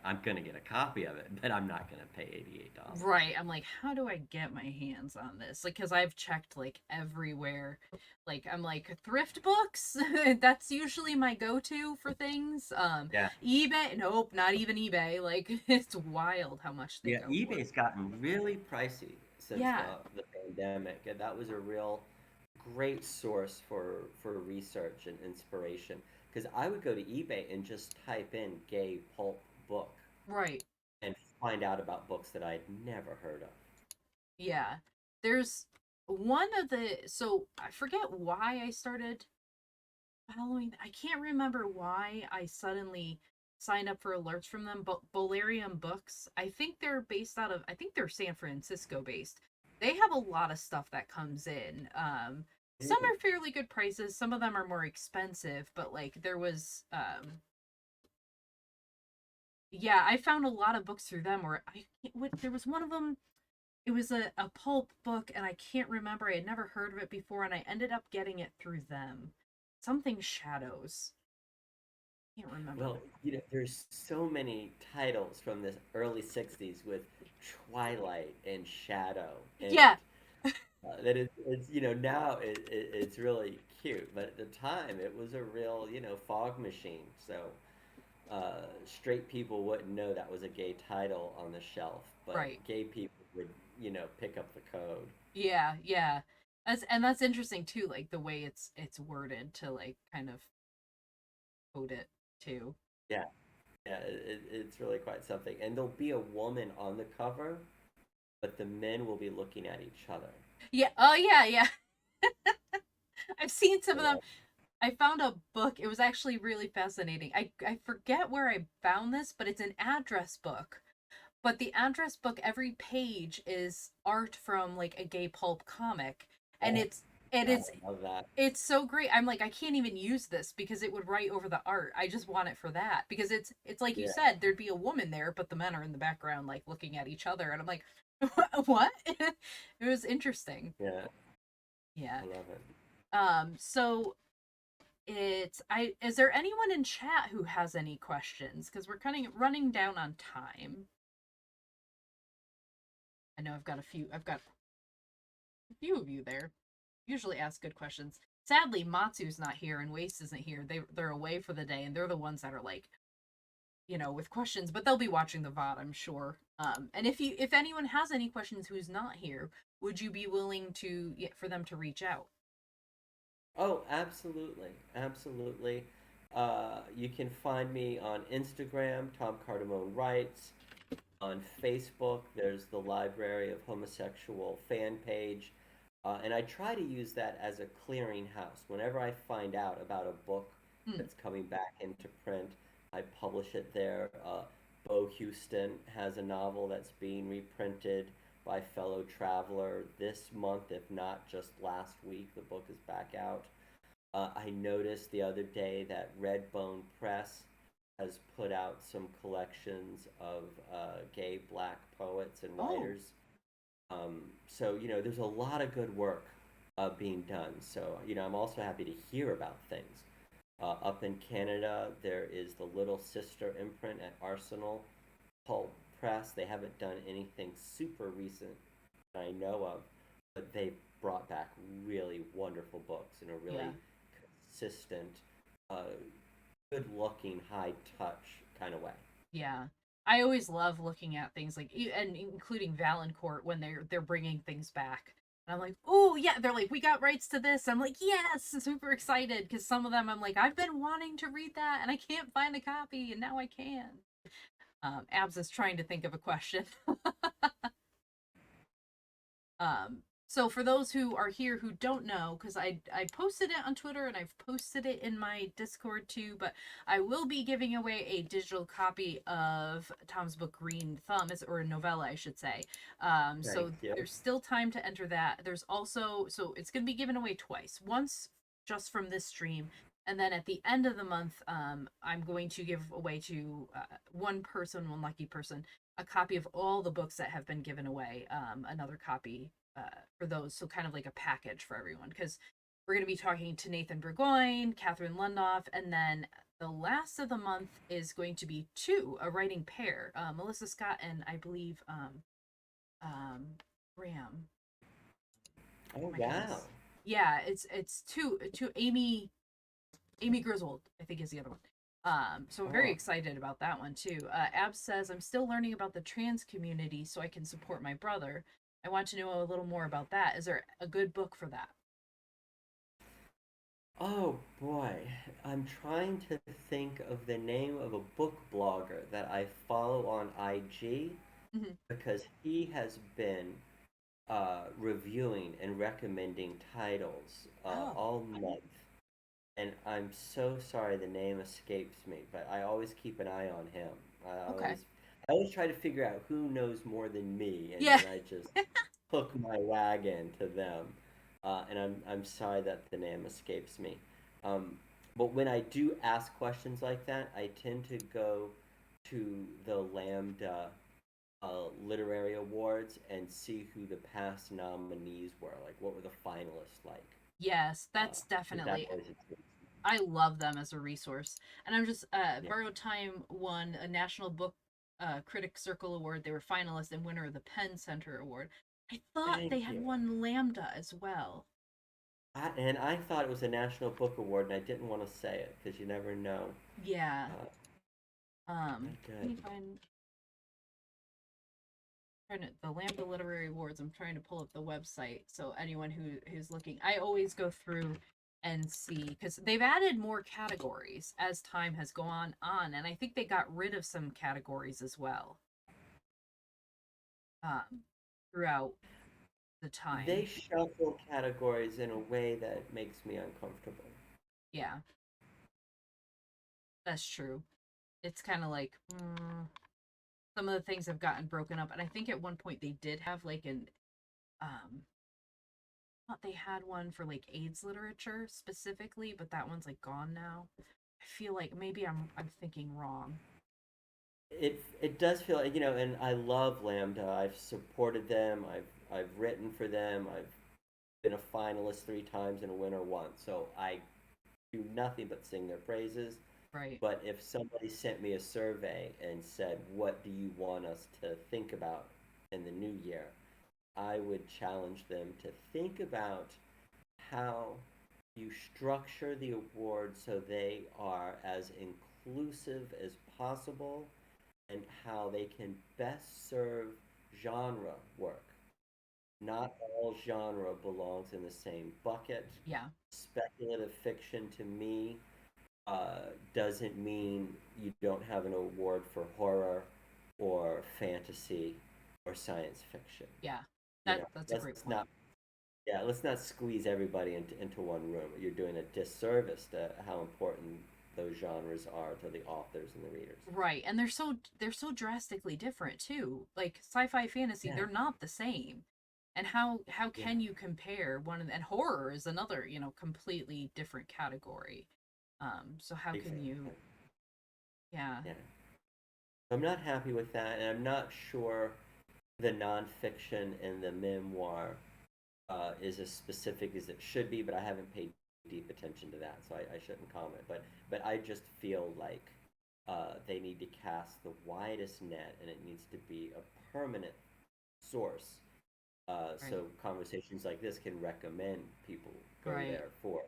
I'm gonna get a copy of it, but I'm not gonna pay $88. Right. I'm like, how do I get my hands on this? Like, because I've checked like everywhere. Like, I'm like, thrift books? That's usually my go to for things. Yeah, eBay? Nope, not even eBay. Like, it's wild how much they yeah. go for. eBay's gotten really pricey since Yeah, the pandemic, and that was a real great source for research and inspiration. Because I would go to eBay and just type in gay pulp book right. and find out about books that I'd never heard of. Yeah. There's one of the, so I forget why I started following. I can't remember why I suddenly signed up for alerts from them, but Bolerium Books, I think they're based out of, I think they're San Francisco based. They have a lot of stuff that comes in. Some Mm. are fairly good prices, some of them are more expensive, but like there was yeah, I found a lot of books through them where there was one of them, it was a pulp book, and I can't remember. I had never heard of it before, and I ended up getting it through them. Something Shadows. Can't remember Well, what. there's so many titles from the early '60s with Twilight and Shadow, and Yeah, that it's now it's really cute, but at the time it was a real fog machine. So straight people wouldn't know that was a gay title on the shelf, but right. gay people would pick up the code. Yeah, yeah. That's interesting too, like the way it's worded to like kind of code it too. Yeah, yeah, it's really quite something. And there'll be a woman on the cover, but the men will be looking at each other. Yeah. Oh yeah, yeah. I've seen some of them. So, I found a book. It was actually really fascinating. I forget where I found this, but it's an address book. But the address book, every page is art from like a gay pulp comic, and oh, it's And I love that. it's so great. I'm like, I can't even use this because it would write over the art. I just want it for that because it's like you Yeah, said, there'd be a woman there, but the men are in the background, like looking at each other, and I'm like, what? It was interesting. yeah, Yeah. I love it. So it's I. Is there anyone in chat who has any questions? Because we're kind of running down on time. I know I've got a few. I've got a few of you there. Usually ask good questions. Sadly, Matsu's not here and Waste isn't here. They're away for the day, and they're the ones that are like, with questions. But they'll be watching the VOD, I'm sure. And if anyone has any questions who's not here, would you be willing to for them to reach out? Oh, absolutely, absolutely. You can find me on Instagram, Tom Cardamone Writes. On Facebook, there's the Library of Homosexual fan page. And I try to use that as a clearinghouse. Whenever I find out about a book Hmm. that's coming back into print, I publish it there. Bo Houston has a novel that's being reprinted by Fellow Traveler this month, if not just last week. The book is back out. I noticed the other day that Redbone Press has put out some collections of gay black poets and Oh, writers. So, there's a lot of good work being done. So, I'm also happy to hear about things. Up in Canada, there is the Little Sister imprint at Arsenal Pulp Press. They haven't done anything super recent that I know of, but they've brought back really wonderful books in a yeah. really consistent, uh, good looking, high touch kind of way. Yeah. I always love looking at things like and including Valancourt when they're bringing things back. And I'm like, "Oh, yeah." They're like, "We got rights to this." I'm like, "Yes!" Super excited because some of them I'm like, "I've been wanting to read that and I can't find a copy and now I can." Abs is trying to think of a question. Um, so for those who are here who don't know, because I posted it on Twitter and I've posted it in my Discord too, but I will be giving away a digital copy of Tom's book Green Thumb, or a novella, I should say. Thank So you. there's still time to enter that. There's also so it's going to be given away twice. Once just from this stream, and then at the end of the month, I'm going to give away to one person, one lucky person, a copy of all the books that have been given away, another copy uh, for those. So kind of like a package for everyone because we're going to be talking to Nathan Burgoyne, Catherine Lundoff, and then the last of the month is going to be a writing pair, Melissa Scott and I believe um, Graham. Oh, My wow. goodness, yeah, it's two Amy Griswold, I think is the other one. So I'm very Oh, excited about that one too. Abs says I'm still learning about the trans community so I can support my brother. I want to know a little more about that. Is there a good book for that? oh boy. I'm trying to think of the name of a book blogger that I follow on IG Mm-hmm. because he has been reviewing and recommending titles Oh, all month. And I'm so sorry the name escapes me, but I always keep an eye on him. I okay. always, I always try to figure out who knows more than me, and Yeah. then I just hook my wagon to them. And I'm sorry that the name escapes me. Um, but when I do ask questions like that, I tend to go to the Lambda literary awards and see who the past nominees were. Like, what were the finalists like? Yes, that's 'Cause that definitely. always intrigues me. I love them as a resource. And I'm just Yeah. Borrowed Time won a National Book Critic Circle Award. They were finalists and winner of the Penn Center Award. I thought they Thank had you. won Lambda as well. And I thought it was a National Book Award, and I didn't want to say it because you never know. Yeah. Uh, Let good. me find the Lambda Literary Awards. I'm trying to pull up the website so anyone who's looking, I always go through and see because they've added more categories as time has gone on, and I think they got rid of some categories as well um, throughout the They time. shuffle categories in a way that makes me uncomfortable. Yeah, that's true. It's kind of like some of the things have gotten broken up, and I think at one point they did have like an um thought they had one for like AIDS literature specifically, but that one's like gone now. I feel like maybe I'm thinking wrong. It does feel like, and I love Lambda. I've supported them. I've written for them. I've been a finalist 3 times and a winner once. So I do nothing but sing their praises. Right. But if somebody sent me a survey and said, "What do you want us to think about in the new year?" I would challenge them to think about how you structure the awards so they are as inclusive as possible and how they can best serve genre work. Not all genre belongs in the same bucket. Yeah. Speculative fiction to me doesn't mean you don't have an award for horror or fantasy or science fiction. Yeah. You know, That's a let's great point. not yeah, let's not squeeze everybody into one room. You're doing a disservice to how important those genres are to the authors and the readers. Right. And they're so drastically different too. Like sci-fi fantasy, Yeah, they're not the same. And how yeah, can you compare and horror is another, completely different category. So how can you exactly. yeah. Yeah. I'm not happy with that, and I'm not sure the nonfiction and the memoir is as specific as it should be, but I haven't paid deep attention to that, so I shouldn't comment. But I just feel like they need to cast the widest net, and it needs to be a permanent source. Right. So conversations like this can recommend people go Right. there for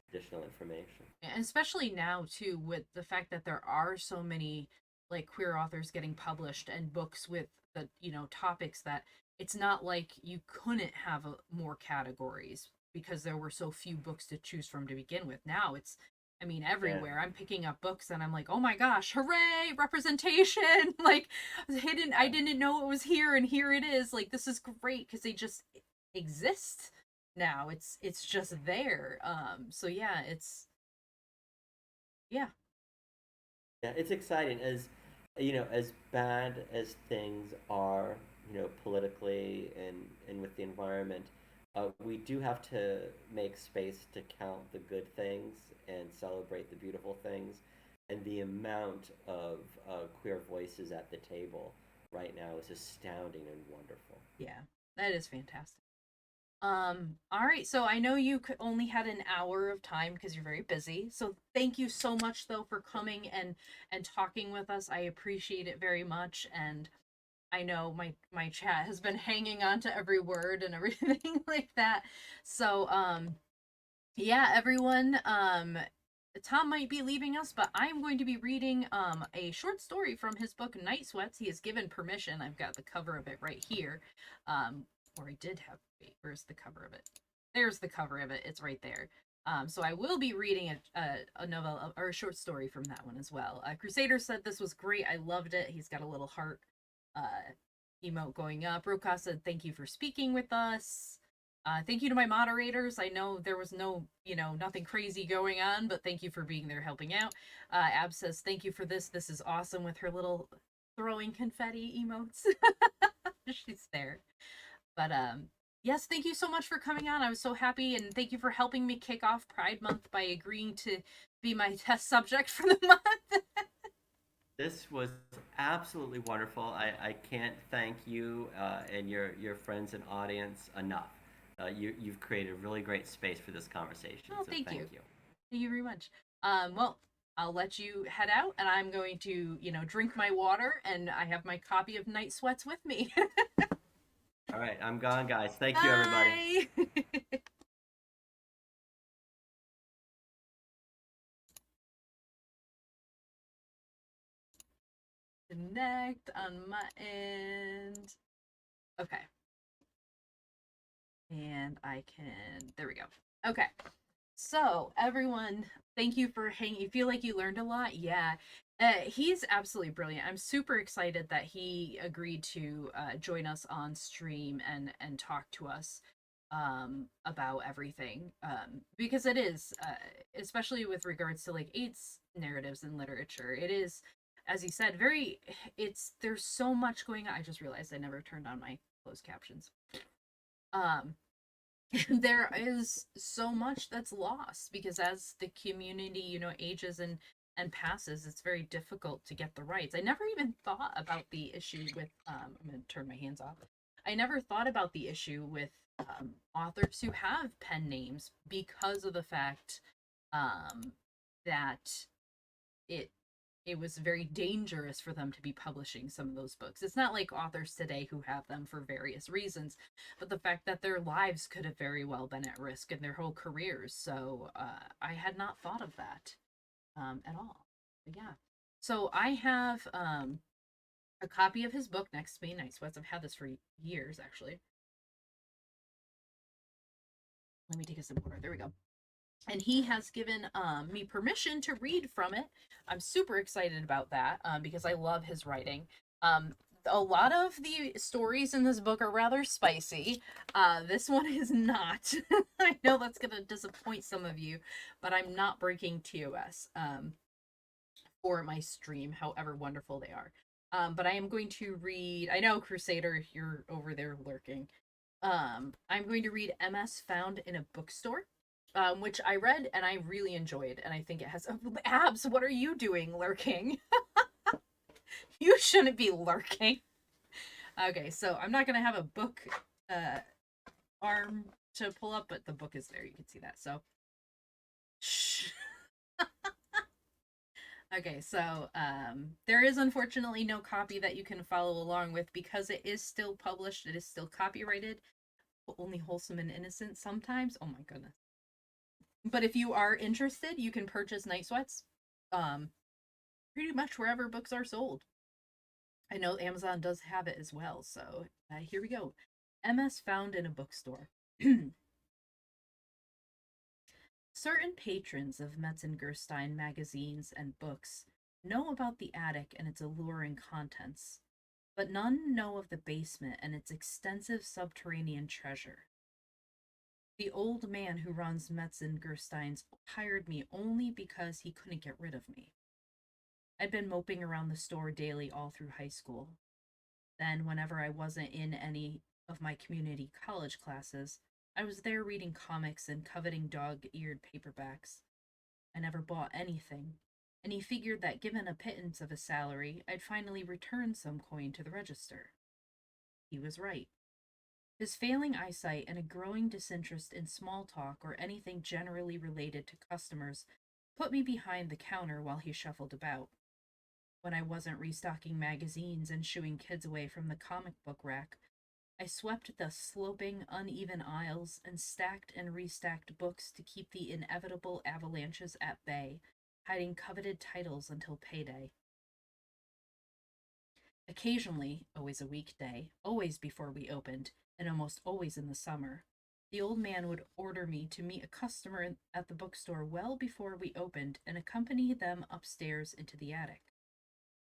additional information. And especially now too, with the fact that there are so many like queer authors getting published and books with the topics that it's not like you couldn't have more categories because there were so few books to choose from to begin with. Now it's, I mean, Yeah, everywhere I'm picking up books and I'm like, oh my gosh, hooray, representation. Like hidden, I yeah, didn't know it was here and here it is. Like this is great because they just exist now. It's just there. So yeah, yeah. yeah. It's exciting as bad as things are, politically and with the environment. We do have to make space to count the good things and celebrate the beautiful things. And the amount of queer voices at the table right now is astounding and wonderful. Yeah, that is fantastic. All right, so I know you could only had an hour of time because you're very busy. So thank you so much though for coming and talking with us. I appreciate it very much, and I know my chat has been hanging on to every word and everything like that. So yeah, everyone, Tom might be leaving us, but I'm going to be reading a short story from his book Night Sweats. He has given permission. I've got the cover of it right here. Or I did have, wait, where's the cover of it? There's the cover of it. It's right there. So I will be reading a novel or a short story from that one as well. Crusader said this was great. I loved it. He's got a little heart uh, emote going up. Roka said thank you for speaking with us. Thank you to my moderators. I know there was nothing crazy going on, but thank you for being there helping out. Ab says, thank you for this. This is awesome with her little throwing confetti emotes. She's there. But yes, thank you so much for coming on. I was so happy, and thank you for helping me kick off Pride Month by agreeing to be my test subject for the month. This was absolutely wonderful. I can't thank you and your friends and audience enough. You've created a really great space for this conversation, Oh, so thank thank you. you. Thank you very much. Well, I'll let you head out, and I'm going to, drink my water, and I have my copy of Night Sweats with me. All right, I'm gone, guys. Thank you, everybody. Bye. Connect on my end. Okay. And I can, there we go. Okay. So, everyone, thank you for hanging. You feel like you learned a lot? Yeah. He's absolutely brilliant. I'm super excited that he agreed to join us on stream and talk to us about everything. Because it is, especially with regards to like AIDS narratives in literature, it is, as he said, there's so much going on. I just realized I never turned on my closed captions. Um, There is so much that's lost because as the community, ages and passes, it's very difficult to get the rights. I never even thought about the issue with I'm going to turn my hands off. I never thought about the issue with authors who have pen names because of the fact um that it it was very dangerous for them to be publishing some of those books. It's not like authors today who have them for various reasons, but the fact that their lives could have very well been at risk and their whole careers. So I had not thought of that at all. But yeah. So I have a copy of his book next to me. Night Sweats. I've had this for years, actually. Let me take a sip of water. There we go. And he has given me permission to read from it. I'm super excited about that because I love his writing. A lot of the stories in this book are rather spicy. This one is not. I know that's going to disappoint some of you, but I'm not breaking TOS for my stream, however wonderful they are. But I am going to read. I know, Crusader, you're over there lurking. I'm going to read MS Found in a Bookstore, which I read and I really enjoyed, and I think it has abs. What are you doing, lurking? You shouldn't be lurking. Okay, so I'm not gonna have a book uh, arm to pull up, but the book is there. You can see that. So, shh. Okay, so there is unfortunately no copy that you can follow along with because it is still published. It is still copyrighted. Only wholesome and innocent sometimes. Oh my goodness. But if you are interested, you can purchase Night Sweats um, pretty much wherever books are sold. I know Amazon does have it as well. So here we go. MS Found in a Bookstore. Certain patrons of Metzengerstein magazines and books know about the attic and its alluring contents, but none know of the basement and its extensive subterranean treasure. The old man who runs Metzengerstein's hired me only because he couldn't get rid of me. I'd been moping around the store daily all through high school. Then, whenever I wasn't in any of my community college classes, I was there reading comics and coveting dog eared paperbacks. I never bought anything, and he figured that given a pittance of a salary, I'd finally return some coin to the register. He was right. His failing eyesight and a growing disinterest in small talk or anything generally related to customers put me behind the counter while he shuffled about. When I wasn't restocking magazines and shooing kids away from the comic book rack, I swept the sloping, uneven aisles and stacked and restacked books to keep the inevitable avalanches at bay, hiding coveted titles until payday. Occasionally, always a weekday, always before we opened, and almost always in the summer, the old man would order me to meet a customer at the bookstore well before we opened and accompany them upstairs into the attic.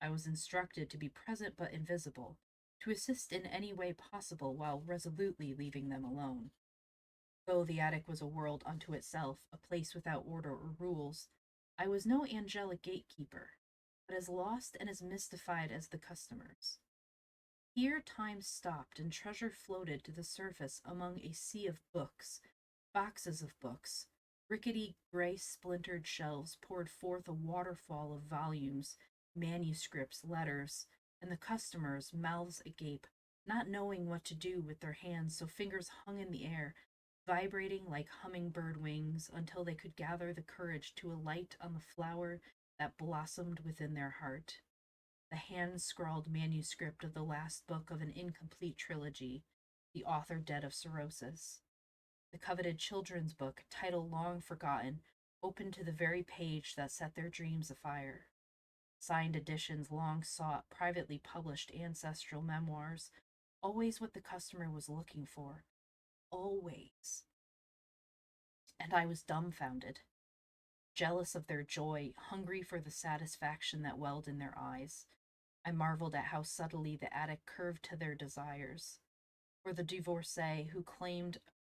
I was instructed to be present but invisible, to assist in any way possible while resolutely leaving them alone. Though the attic was a world unto itself, a place without order or rules, I was no angelic gatekeeper, but as lost and as mystified as the customers. Here time stopped and treasure floated to the surface among a sea of books, boxes of books. Rickety gray splintered shelves poured forth a waterfall of volumes, manuscripts, letters, and the customers, mouths agape, not knowing what to do with their hands, so fingers hung in the air, vibrating like hummingbird wings until they could gather the courage to alight on the flower that blossomed within their heart. The hand scrawled manuscript of the last book of an incomplete trilogy, the author dead of cirrhosis. The coveted children's book, title long forgotten, opened to the very page that set their dreams afire. Signed editions long sought, privately published ancestral memoirs, always what the customer was looking for. Always. And I was dumbfounded, jealous of their joy, hungry for the satisfaction that welled in their eyes. I marveled at how subtly the attic curved to their desires. For the divorcee who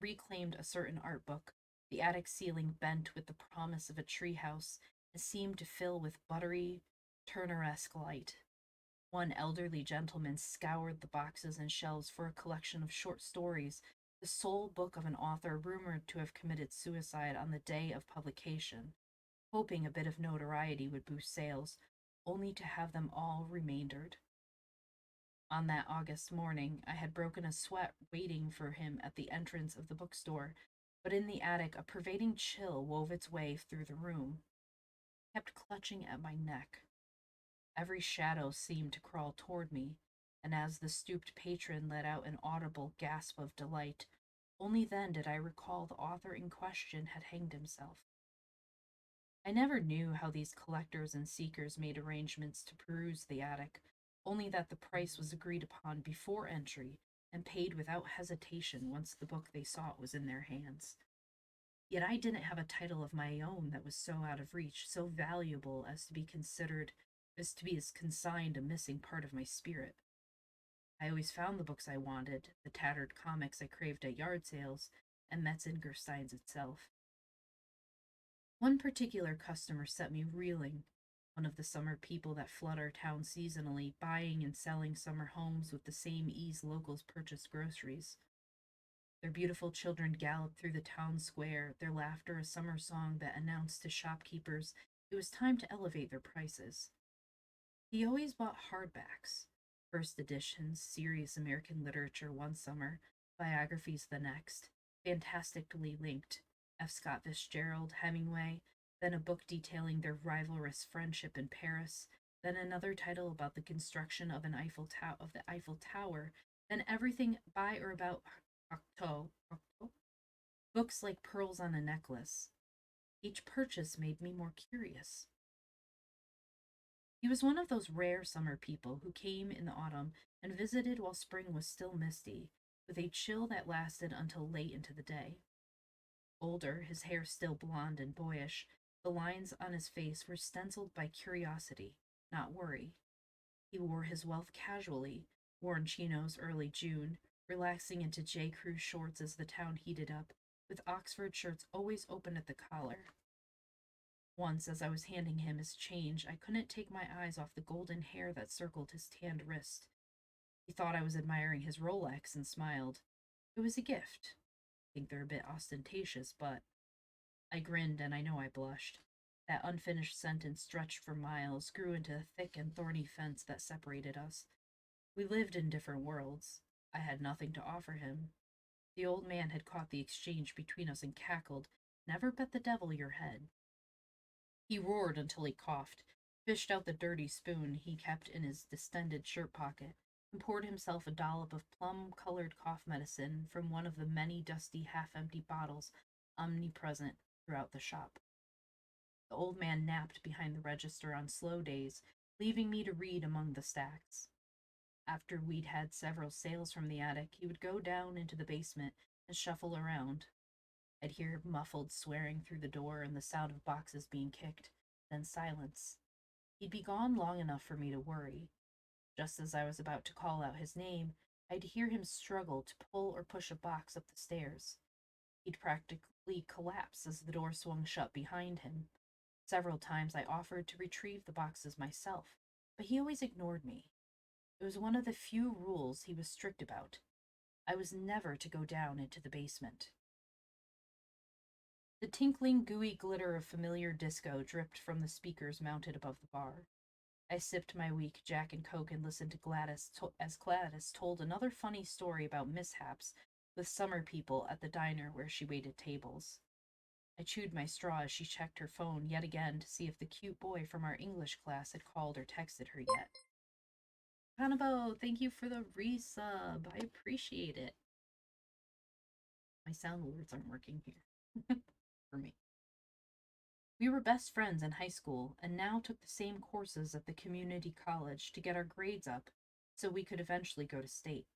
reclaimed a certain art book, the attic ceiling bent with the promise of a treehouse and seemed to fill with buttery, Turneresque light. One elderly gentleman scoured the boxes and shelves for a collection of short stories the sole book of an author rumored to have committed suicide on the day of publication, hoping a bit of notoriety would boost sales, only to have them all remaindered. On that August morning, I had broken a sweat waiting for him at the entrance of the bookstore, but in the attic, a pervading chill wove its way through the room, kept clutching at my neck. Every shadow seemed to crawl toward me, and as the stooped patron let out an audible gasp of delight, only then did I recall the author in question had hanged himself. I never knew how these collectors and seekers made arrangements to peruse the attic, only that the price was agreed upon before entry and paid without hesitation once the book they sought was in their hands. Yet I didn't have a title of my own that was so out of reach, so valuable as to be considered as to be as consigned a missing part of my spirit. I always found the books I wanted, the tattered comics I craved at yard sales, and Metzengerstein's itself. One particular customer set me reeling, one of the summer people that flood our town seasonally, buying and selling summer homes with the same ease locals purchase groceries. Their beautiful children galloped through the town square, their laughter a summer song that announced to shopkeepers it was time to elevate their prices. He always bought hardbacks, first editions, serious American literature one summer, biographies the next, fantastically linked, F. Scott Fitzgerald, Hemingway, then a book detailing their rivalrous friendship in Paris, then another title about the construction of the Eiffel Tower, then everything by or about Cocteau, books like pearls on a necklace. Each purchase made me more curious. He was one of those rare summer people who came in the autumn and visited while spring was still misty, with a chill that lasted until late into the day. Older, his hair still blonde and boyish, the lines on his face were stenciled by curiosity, not worry. He wore his wealth casually, worn chinos early June, relaxing into J. Crew shorts as the town heated up, with Oxford shirts always open at the collar. Once, as I was handing him his change, I couldn't take my eyes off the golden hair that circled his tanned wrist. He thought I was admiring his Rolex and smiled. It was a gift. I think they're a bit ostentatious, but I grinned and I know I blushed. That unfinished sentence stretched for miles, grew into a thick and thorny fence that separated us. We lived in different worlds. I had nothing to offer him. The old man had caught the exchange between us and cackled, "Never bet the devil your head." He roared until he coughed, fished out the dirty spoon he kept in his distended shirt pocket, and poured himself a dollop of plum-colored cough medicine from one of the many dusty, half-empty bottles omnipresent throughout the shop. The old man napped behind the register on slow days, leaving me to read among the stacks. After we'd had several sales from the attic, he would go down into the basement and shuffle around. I'd hear muffled swearing through the door and the sound of boxes being kicked, then silence. He'd be gone long enough for me to worry. Just as I was about to call out his name, I'd hear him struggle to pull or push a box up the stairs. He'd practically collapse as the door swung shut behind him. Several times I offered to retrieve the boxes myself, but he always ignored me. It was one of the few rules he was strict about. I was never to go down into the basement. The tinkling, gooey glitter of familiar disco dripped from the speakers mounted above the bar. I sipped my weak Jack and Coke and listened to as Gladys told another funny story about mishaps with summer people at the diner where she waited tables. I chewed my straw as she checked her phone yet again to see if the cute boy from our English class had called or texted her yet. Hanabo, thank you for the resub. I appreciate it. My sound words aren't working here for me. We were best friends in high school and now took the same courses at the community college to get our grades up so we could eventually go to state.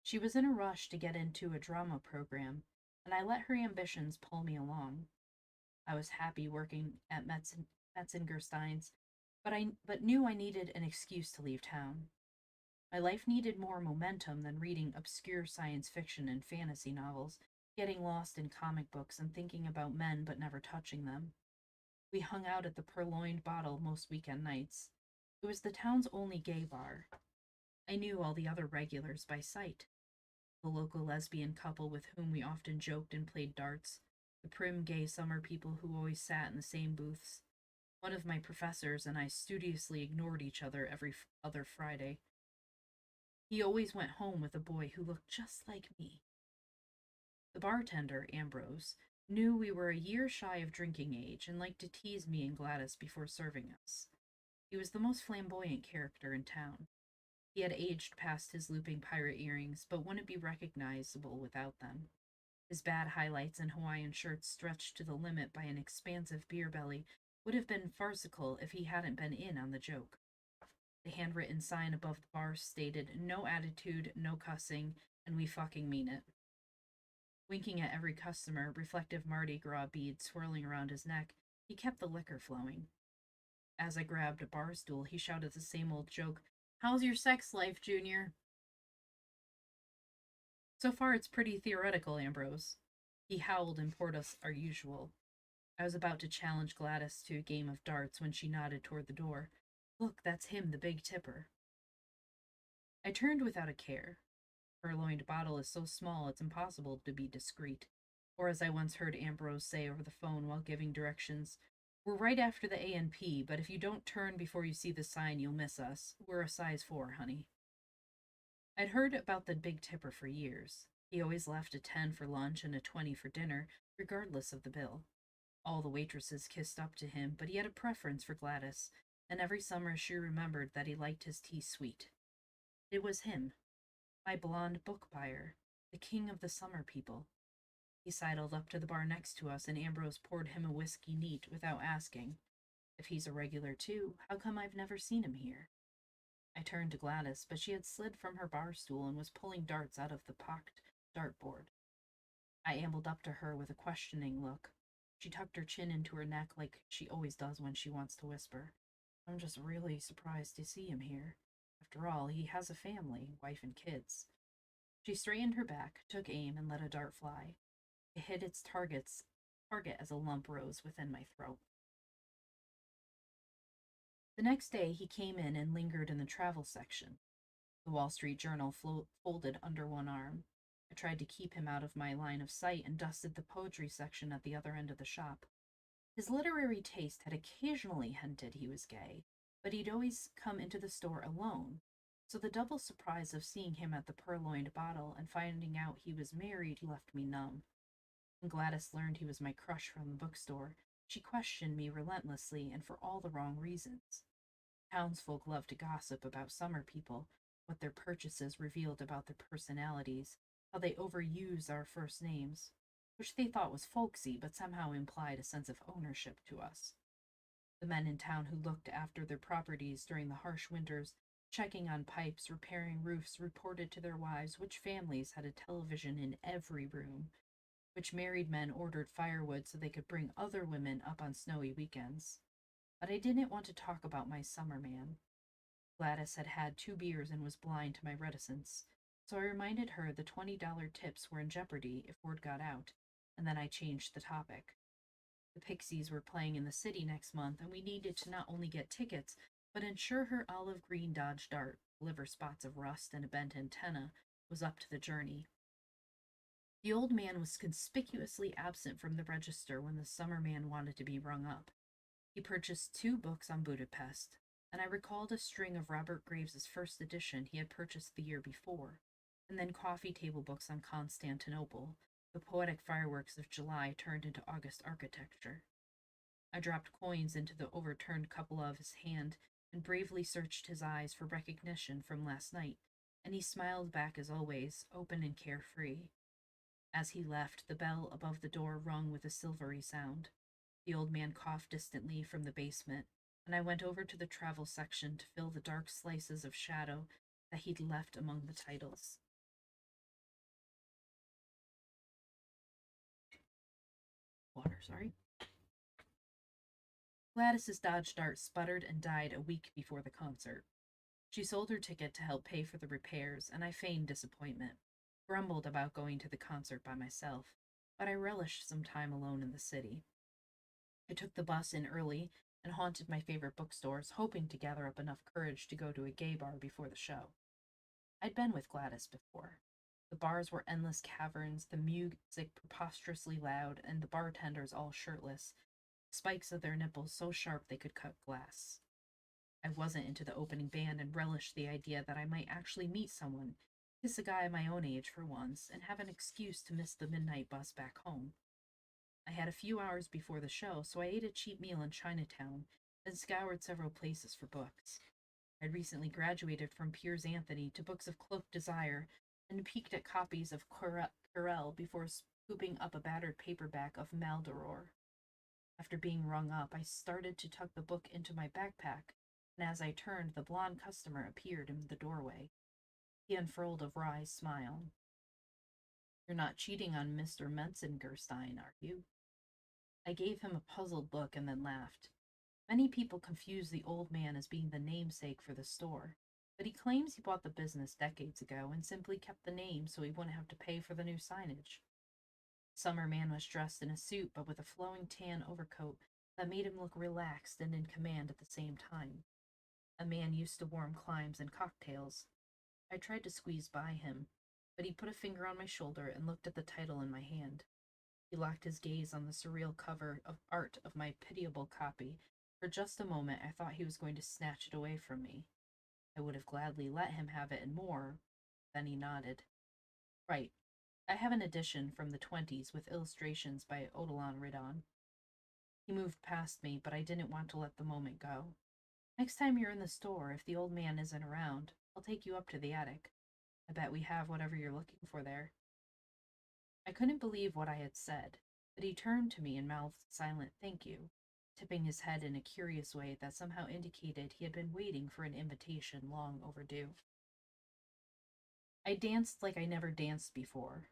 She was in a rush to get into a drama program, and I let her ambitions pull me along. I was happy working at Metzengerstein's, but knew I needed an excuse to leave town. My life needed more momentum than reading obscure science fiction and fantasy novels, getting lost in comic books and thinking about men but never touching them. We hung out at the Purloined Bottle most weekend nights. It was the town's only gay bar. I knew all the other regulars by sight. the local lesbian couple with whom we often joked and played darts, the prim gay summer people who always sat in the same booths. One of my professors and I studiously ignored each other every other Friday. He always went home with a boy who looked just like me. The bartender, Ambrose, knew we were a year shy of drinking age and liked to tease me and Gladys before serving us. He was the most flamboyant character in town. He had aged past his looping pirate earrings, but wouldn't be recognizable without them. His bad highlights and Hawaiian shirts stretched to the limit by an expansive beer belly would have been farcical if he hadn't been in on the joke. The handwritten sign above the bar stated, "No attitude, no cussing, and we fucking mean it." Winking at every customer, reflective Mardi Gras beads swirling around his neck, he kept the liquor flowing. As I grabbed a bar stool, he shouted the same old joke, "How's your sex life, Junior?" "So far it's pretty theoretical, Ambrose." He howled and poured us our usual. I was about to challenge Gladys to a game of darts when she nodded toward the door. "Look, that's him, the big tipper." I turned without a care. A purloined bottle is so small it's impossible to be discreet. Or as I once heard Ambrose say over the phone while giving directions, "We're right after the A&P, but if you don't turn before you see the sign, you'll miss us. We're a size 4, honey." I'd heard about the big tipper for years. He always left a 10 for lunch and a 20 for dinner, regardless of the bill. All the waitresses kissed up to him, but he had a preference for Gladys, and every summer she remembered that he liked his tea sweet. It was him, my blonde book buyer, the king of the summer people. He sidled up to the bar next to us, and Ambrose poured him a whiskey neat without asking. If he's a regular too, how come I've never seen him here? I turned to Gladys, but she had slid from her bar stool and was pulling darts out of the pocked dartboard. I ambled up to her with a questioning look. She tucked her chin into her neck like she always does when she wants to whisper. "I'm just really surprised to see him here. After all, he has a family, wife and kids." She straightened her back, took aim, and let a dart fly. It hit its target as a lump rose within my throat. The next day he came in and lingered in the travel section. The Wall Street Journal folded under one arm. I tried to keep him out of my line of sight and dusted the poetry section at the other end of the shop. His literary taste had occasionally hinted he was gay, but he'd always come into the store alone, so the double surprise of seeing him at the purloined bottle and finding out he was married left me numb. When Gladys learned he was my crush from the bookstore, she questioned me relentlessly and for all the wrong reasons. Townsfolk loved to gossip about summer people, what their purchases revealed about their personalities, how they overused our first names, which they thought was folksy but somehow implied a sense of ownership to us. The men in town who looked after their properties during the harsh winters, checking on pipes, repairing roofs, reported to their wives which families had a television in every room, which married men ordered firewood so they could bring other women up on snowy weekends. But I didn't want to talk about my summer man. Gladys had had 2 beers and was blind to my reticence, so I reminded her the $20 tips were in jeopardy if word got out, and then I changed the topic. The Pixies were playing in the city next month, and we needed to not only get tickets, but ensure her olive green Dodge Dart, liver spots of rust and a bent antenna, was up to the journey. The old man was conspicuously absent from the register when the summer man wanted to be rung up. He purchased 2 books on Budapest, and I recalled a string of Robert Graves's first edition he had purchased the year before, and then coffee table books on Constantinople, the poetic fireworks of July turned into August architecture. I dropped coins into the overturned cupola of his hand and bravely searched his eyes for recognition from last night, and he smiled back as always, open and carefree. As he left, the bell above the door rung with a silvery sound. The old man coughed distantly from the basement, and I went over to the travel section to fill the dark slices of shadow that he'd left among the titles. Water, sorry. Gladys's Dodge Dart sputtered and died a week before the concert. She sold her ticket to help pay for the repairs, and I feigned disappointment, grumbled about going to the concert by myself, but I relished some time alone in the city. I took the bus in early and haunted my favorite bookstores, hoping to gather up enough courage to go to a gay bar before the show. I'd been with Gladys before. The bars were endless caverns, the music preposterously loud, and the bartenders all shirtless, spikes of their nipples so sharp they could cut glass. I wasn't into the opening band and relished the idea that I might actually meet someone, kiss a guy my own age for once, and have an excuse to miss the midnight bus back home. I had a few hours before the show, so I ate a cheap meal in Chinatown and scoured several places for books. I'd recently graduated from Piers Anthony to books of Cloak Desire and peeked at copies of Corel before scooping up a battered paperback of Maldoror. After being rung up, I started to tuck the book into my backpack, and as I turned, the blond customer appeared in the doorway. He unfurled a wry smile. You're not cheating on Mr. Metzengerstein, are you? I gave him a puzzled look and then laughed. Many people confuse the old man as being the namesake for the store, but he claims he bought the business decades ago and simply kept the name so he wouldn't have to pay for the new signage. Summer Man was dressed in a suit but with a flowing tan overcoat that made him look relaxed and in command at the same time. A man used to warm climes and cocktails. I tried to squeeze by him, but he put a finger on my shoulder and looked at the title in my hand. He locked his gaze on the surreal cover of art of my pitiable copy. For just a moment, I thought he was going to snatch it away from me. I would have gladly let him have it and more. Then he nodded. Right. I have an edition from the 20s with illustrations by Odilon Ridon. He moved past me, but I didn't want to let the moment go. Next time you're in the store, if the old man isn't around, I'll take you up to the attic. I bet we have whatever you're looking for there. I couldn't believe what I had said, but he turned to me and mouthed a silent thank you, tipping his head in a curious way that somehow indicated he had been waiting for an invitation long overdue. I danced like I never danced before.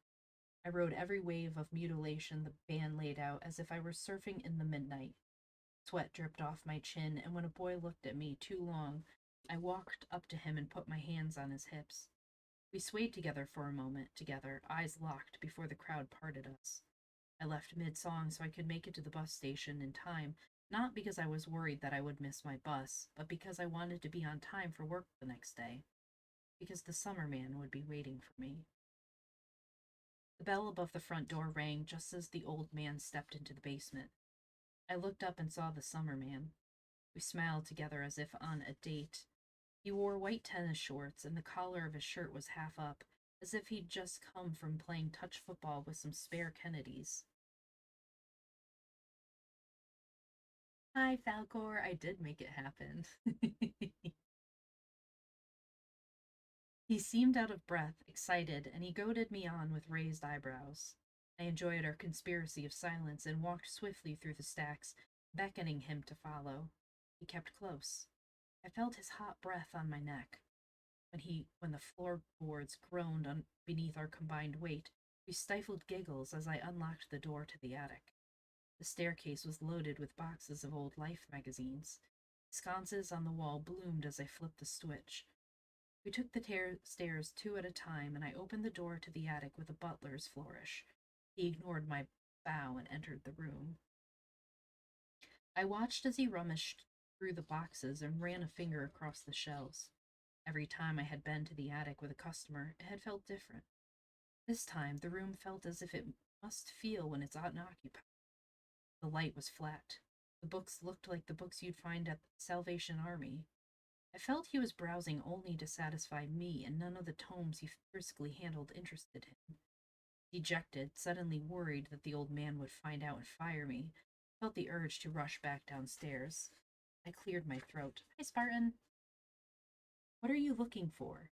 I rode every wave of mutilation the band laid out as if I were surfing in the midnight. Sweat dripped off my chin, and when a boy looked at me too long, I walked up to him and put my hands on his hips. We swayed together for a moment, together, eyes locked, before the crowd parted us. I left mid-song so I could make it to the bus station in time, not because I was worried that I would miss my bus, but because I wanted to be on time for work the next day, because the summer man would be waiting for me. The bell above the front door rang just as the old man stepped into the basement. I looked up and saw the summer man. We smiled together as if on a date. He wore white tennis shorts, and the collar of his shirt was half up, as if he'd just come from playing touch football with some spare Kennedys. Hi, Falcor. I did make it happen. He seemed out of breath, excited, and he goaded me on with raised eyebrows. I enjoyed our conspiracy of silence and walked swiftly through the stacks, beckoning him to follow. He kept close. I felt his hot breath on my neck. When the floorboards groaned beneath our combined weight, we stifled giggles as I unlocked the door to the attic. The staircase was loaded with boxes of old Life magazines. Sconces on the wall bloomed as I flipped the switch. We took the stairs two at a time, and I opened the door to the attic with a butler's flourish. He ignored my bow and entered the room. I watched as he rummaged through the boxes and ran a finger across the shelves. Every time I had been to the attic with a customer, it had felt different. This time, the room felt as if it must feel when it's unoccupied. The light was flat. The books looked like the books you'd find at the Salvation Army. I felt he was browsing only to satisfy me, and none of the tomes he briskly handled interested him. Dejected, suddenly worried that the old man would find out and fire me, I felt the urge to rush back downstairs. I cleared my throat. Hi, Spartan. What are you looking for?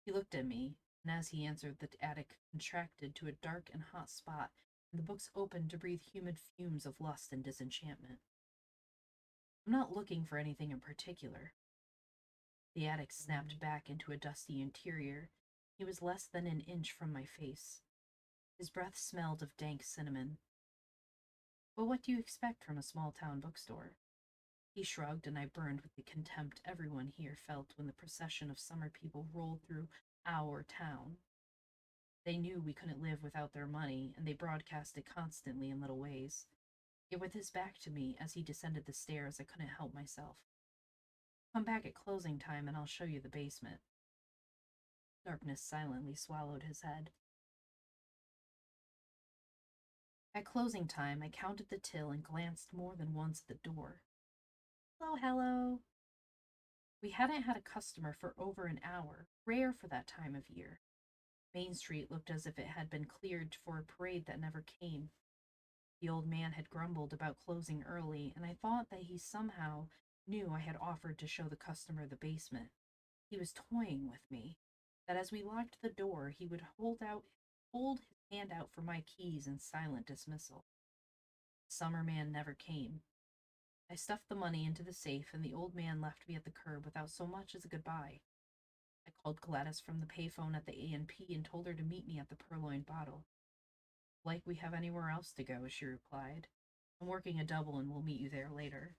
He looked at me, and as he answered, the attic contracted to a dark and hot spot, and the books opened to breathe humid fumes of lust and disenchantment. I'm not looking for anything in particular. The attic snapped back into a dusty interior. He was less than an inch from my face. His breath smelled of dank cinnamon. Well, what do you expect from a small town bookstore? He shrugged, and I burned with the contempt everyone here felt when the procession of summer people rolled through our town. They knew we couldn't live without their money, and they broadcast it constantly in little ways. Yet with his back to me as he descended the stairs, I couldn't help myself. Come back at closing time and I'll show you the basement. Darkness silently swallowed his head. At closing time, I counted the till and glanced more than once at the door. Hello, hello. We hadn't had a customer for over an hour, rare for that time of year. Main Street looked as if it had been cleared for a parade that never came. The old man had grumbled about closing early, and I thought that he somehow knew I had offered to show the customer the basement. He was toying with me, that as we locked the door, he would hold his hand out for my keys in silent dismissal. The summer man never came. I stuffed the money into the safe, and the old man left me at the curb without so much as a goodbye. I called Gladys from the payphone at the A&P and told her to meet me at the Purloined Bottle. Like we have anywhere else to go, she replied. I'm working a double and we'll meet you there later.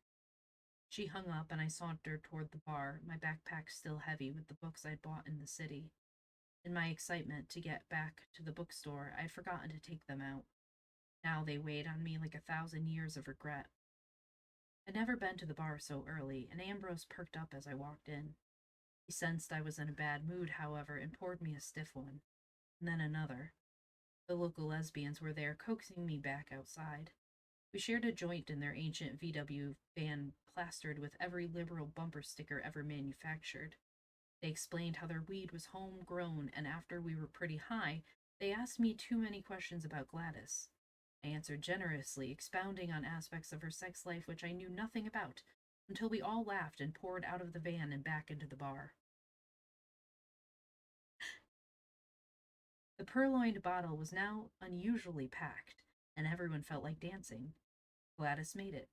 She hung up and I sauntered toward the bar, my backpack still heavy with the books I'd bought in the city. In my excitement to get back to the bookstore, I'd forgotten to take them out. Now they weighed on me like 1,000 years of regret. I'd never been to the bar so early, and Ambrose perked up as I walked in. He sensed I was in a bad mood, however, and poured me a stiff one, and then another. The local lesbians were there, coaxing me back outside. We shared a joint in their ancient VW van plastered with every liberal bumper sticker ever manufactured. They explained how their weed was homegrown, and after we were pretty high, they asked me too many questions about Gladys. I answered generously, expounding on aspects of her sex life which I knew nothing about, until we all laughed and poured out of the van and back into the bar. The purloined bottle was now unusually packed, and everyone felt like dancing. Gladys made it.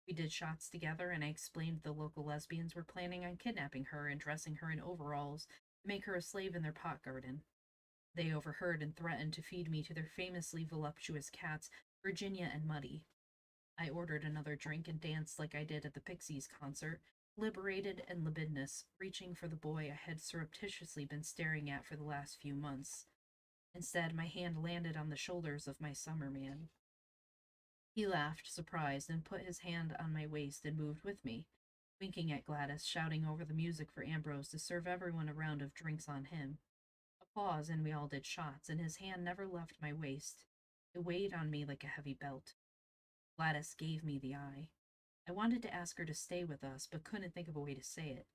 We did shots together, and I explained the local lesbians were planning on kidnapping her and dressing her in overalls to make her a slave in their pot garden. They overheard and threatened to feed me to their famously voluptuous cats, Virginia and Muddy. I ordered another drink and danced like I did at the Pixies concert, liberated and libidinous, reaching for the boy I had surreptitiously been staring at for the last few months. Instead, my hand landed on the shoulders of my summer man. He laughed, surprised, and put his hand on my waist and moved with me, winking at Gladys, shouting over the music for Ambrose to serve everyone a round of drinks on him. Applause, and we all did shots, and his hand never left my waist. It weighed on me like a heavy belt. Gladys gave me the eye. I wanted to ask her to stay with us, but couldn't think of a way to say it.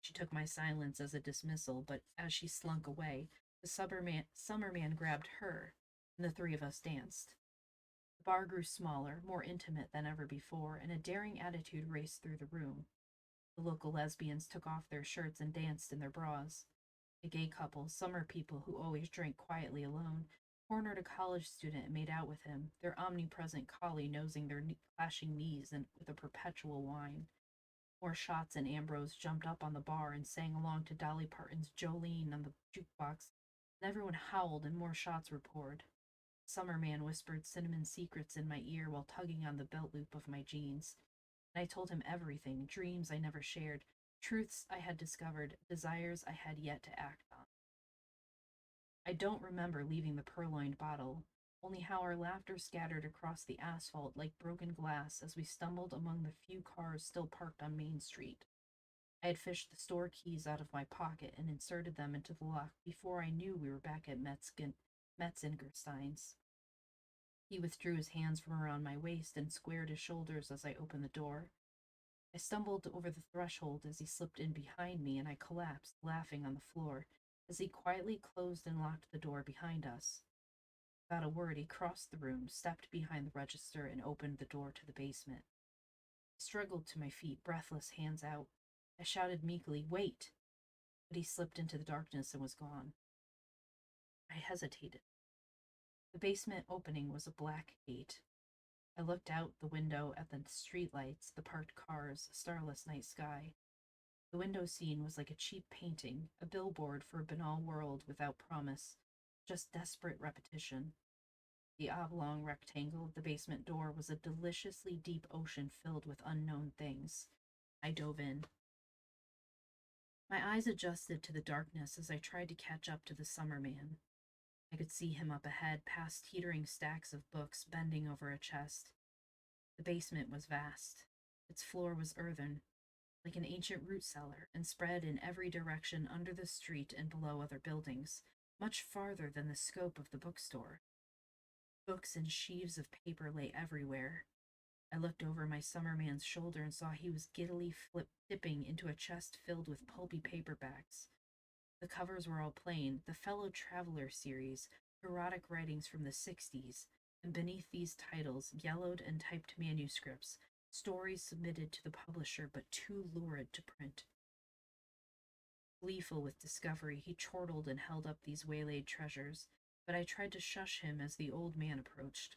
She took my silence as a dismissal, but as she slunk away, the summer man grabbed her, and the three of us danced. The bar grew smaller, more intimate than ever before, and a daring attitude raced through the room. The local lesbians took off their shirts and danced in their bras. A gay couple, summer people who always drank quietly alone, cornered a college student and made out with him, their omnipresent collie nosing their clashing knees and with a perpetual whine. More shots, and Ambrose jumped up on the bar and sang along to Dolly Parton's Jolene on the jukebox, and everyone howled and more shots were poured. Summer Man whispered cinnamon secrets in my ear while tugging on the belt loop of my jeans. And I told him everything, dreams I never shared, truths I had discovered, desires I had yet to act on. I don't remember leaving the purloined bottle, only how our laughter scattered across the asphalt like broken glass as we stumbled among the few cars still parked on Main Street. I had fished the store keys out of my pocket and inserted them into the lock before I knew we were back at Metzingerstein's. He withdrew his hands from around my waist and squared his shoulders as I opened the door. I stumbled over the threshold as he slipped in behind me, and I collapsed, laughing on the floor, as he quietly closed and locked the door behind us. Without a word, he crossed the room, stepped behind the register, and opened the door to the basement. I struggled to my feet, breathless, hands out. I shouted meekly, "Wait!" But he slipped into the darkness and was gone. I hesitated. The basement opening was a black gate. I looked out the window at the streetlights, the parked cars, starless night sky. The window scene was like a cheap painting, a billboard for a banal world without promise, just desperate repetition. The oblong rectangle of the basement door was a deliciously deep ocean filled with unknown things. I dove in. My eyes adjusted to the darkness as I tried to catch up to the summer man. I could see him up ahead, past teetering stacks of books, bending over a chest. The basement was vast. Its floor was earthen, like an ancient root cellar, and spread in every direction under the street and below other buildings, much farther than the scope of the bookstore. Books and sheaves of paper lay everywhere. I looked over my summer man's shoulder and saw he was giddily dipping into a chest filled with pulpy paperbacks. The covers were all plain, the Fellow Traveler series, erotic writings from the 60s, and beneath these titles, yellowed and typed manuscripts, stories submitted to the publisher but too lurid to print. Gleeful with discovery, he chortled and held up these waylaid treasures, but I tried to shush him as the old man approached.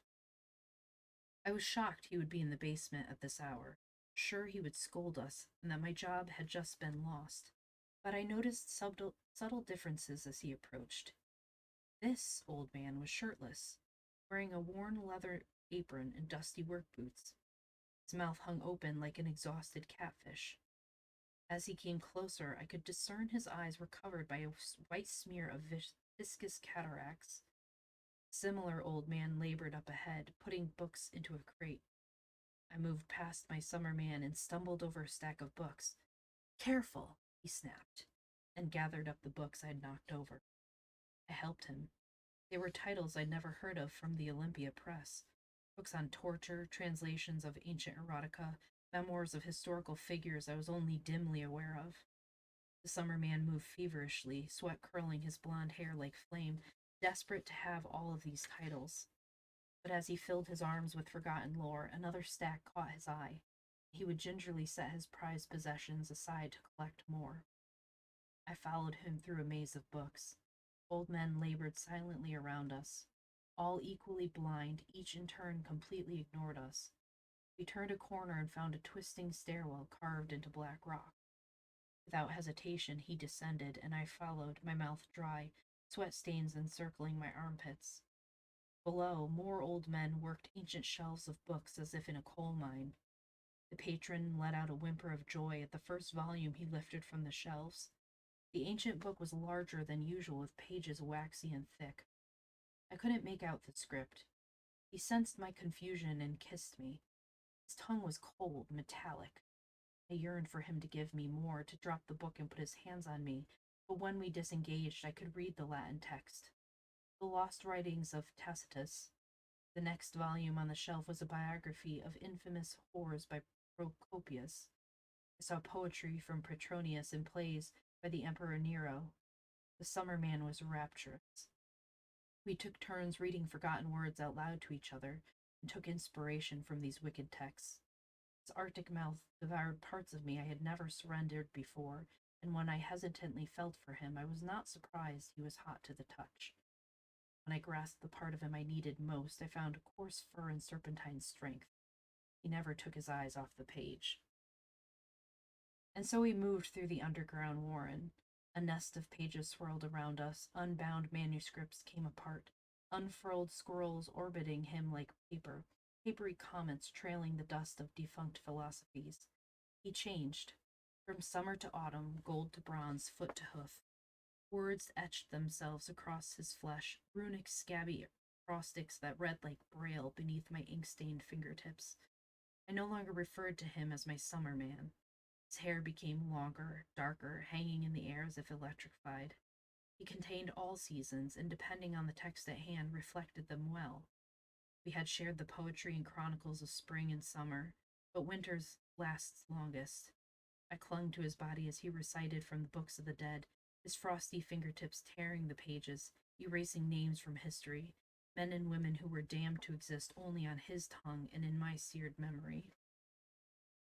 I was shocked he would be in the basement at this hour, sure he would scold us, and that my job had just been lost. But I noticed subtle differences as he approached. This old man was shirtless, wearing a worn leather apron and dusty work boots. His mouth hung open like an exhausted catfish. As he came closer, I could discern his eyes were covered by a white smear of viscous cataracts. A similar old man labored up ahead, putting books into a crate. I moved past my summer man and stumbled over a stack of books. Careful, he snapped, and gathered up the books I'd knocked over. I helped him. They were titles I'd never heard of from the Olympia Press. Books on torture, translations of ancient erotica, memoirs of historical figures I was only dimly aware of. The summer man moved feverishly, sweat curling his blond hair like flame, desperate to have all of these titles. But as he filled his arms with forgotten lore, another stack caught his eye. He would gingerly set his prized possessions aside to collect more. I followed him through a maze of books. Old men labored silently around us, all equally blind, each in turn completely ignored us. We turned a corner and found a twisting stairwell carved into black rock. Without hesitation, he descended, and I followed, my mouth dry, sweat stains encircling my armpits. Below, more old men worked ancient shelves of books as if in a coal mine. The patron let out a whimper of joy at the first volume he lifted from the shelves. The ancient book was larger than usual, with pages waxy and thick. I couldn't make out the script. He sensed my confusion and kissed me. His tongue was cold, metallic. I yearned for him to give me more, to drop the book and put his hands on me, but when we disengaged, I could read the Latin text. The lost writings of Tacitus. The next volume on the shelf was a biography of infamous whores by Procopius. I saw poetry from Petronius and plays by the Emperor Nero. The summer man was rapturous. We took turns reading forgotten words out loud to each other and took inspiration from these wicked texts. His arctic mouth devoured parts of me I had never surrendered before, and when I hesitantly felt for him, I was not surprised he was hot to the touch. When I grasped the part of him I needed most, I found coarse fur and serpentine strength. He never took his eyes off the page. And so we moved through the underground warren. A nest of pages swirled around us, unbound manuscripts came apart, unfurled scrolls orbiting him like paper, papery comets trailing the dust of defunct philosophies. He changed. From summer to autumn, gold to bronze, foot to hoof. Words etched themselves across his flesh, runic scabby acrostics that read like braille beneath my ink-stained fingertips. I no longer referred to him as my summer man. His hair became longer, darker, hanging in the air as if electrified. He contained all seasons, and depending on the text at hand, reflected them well. We had shared the poetry and chronicles of spring and summer, but winter's lasts longest. I clung to his body as he recited from the books of the dead, his frosty fingertips tearing the pages, erasing names from history, men and women who were damned to exist only on his tongue and in my seared memory.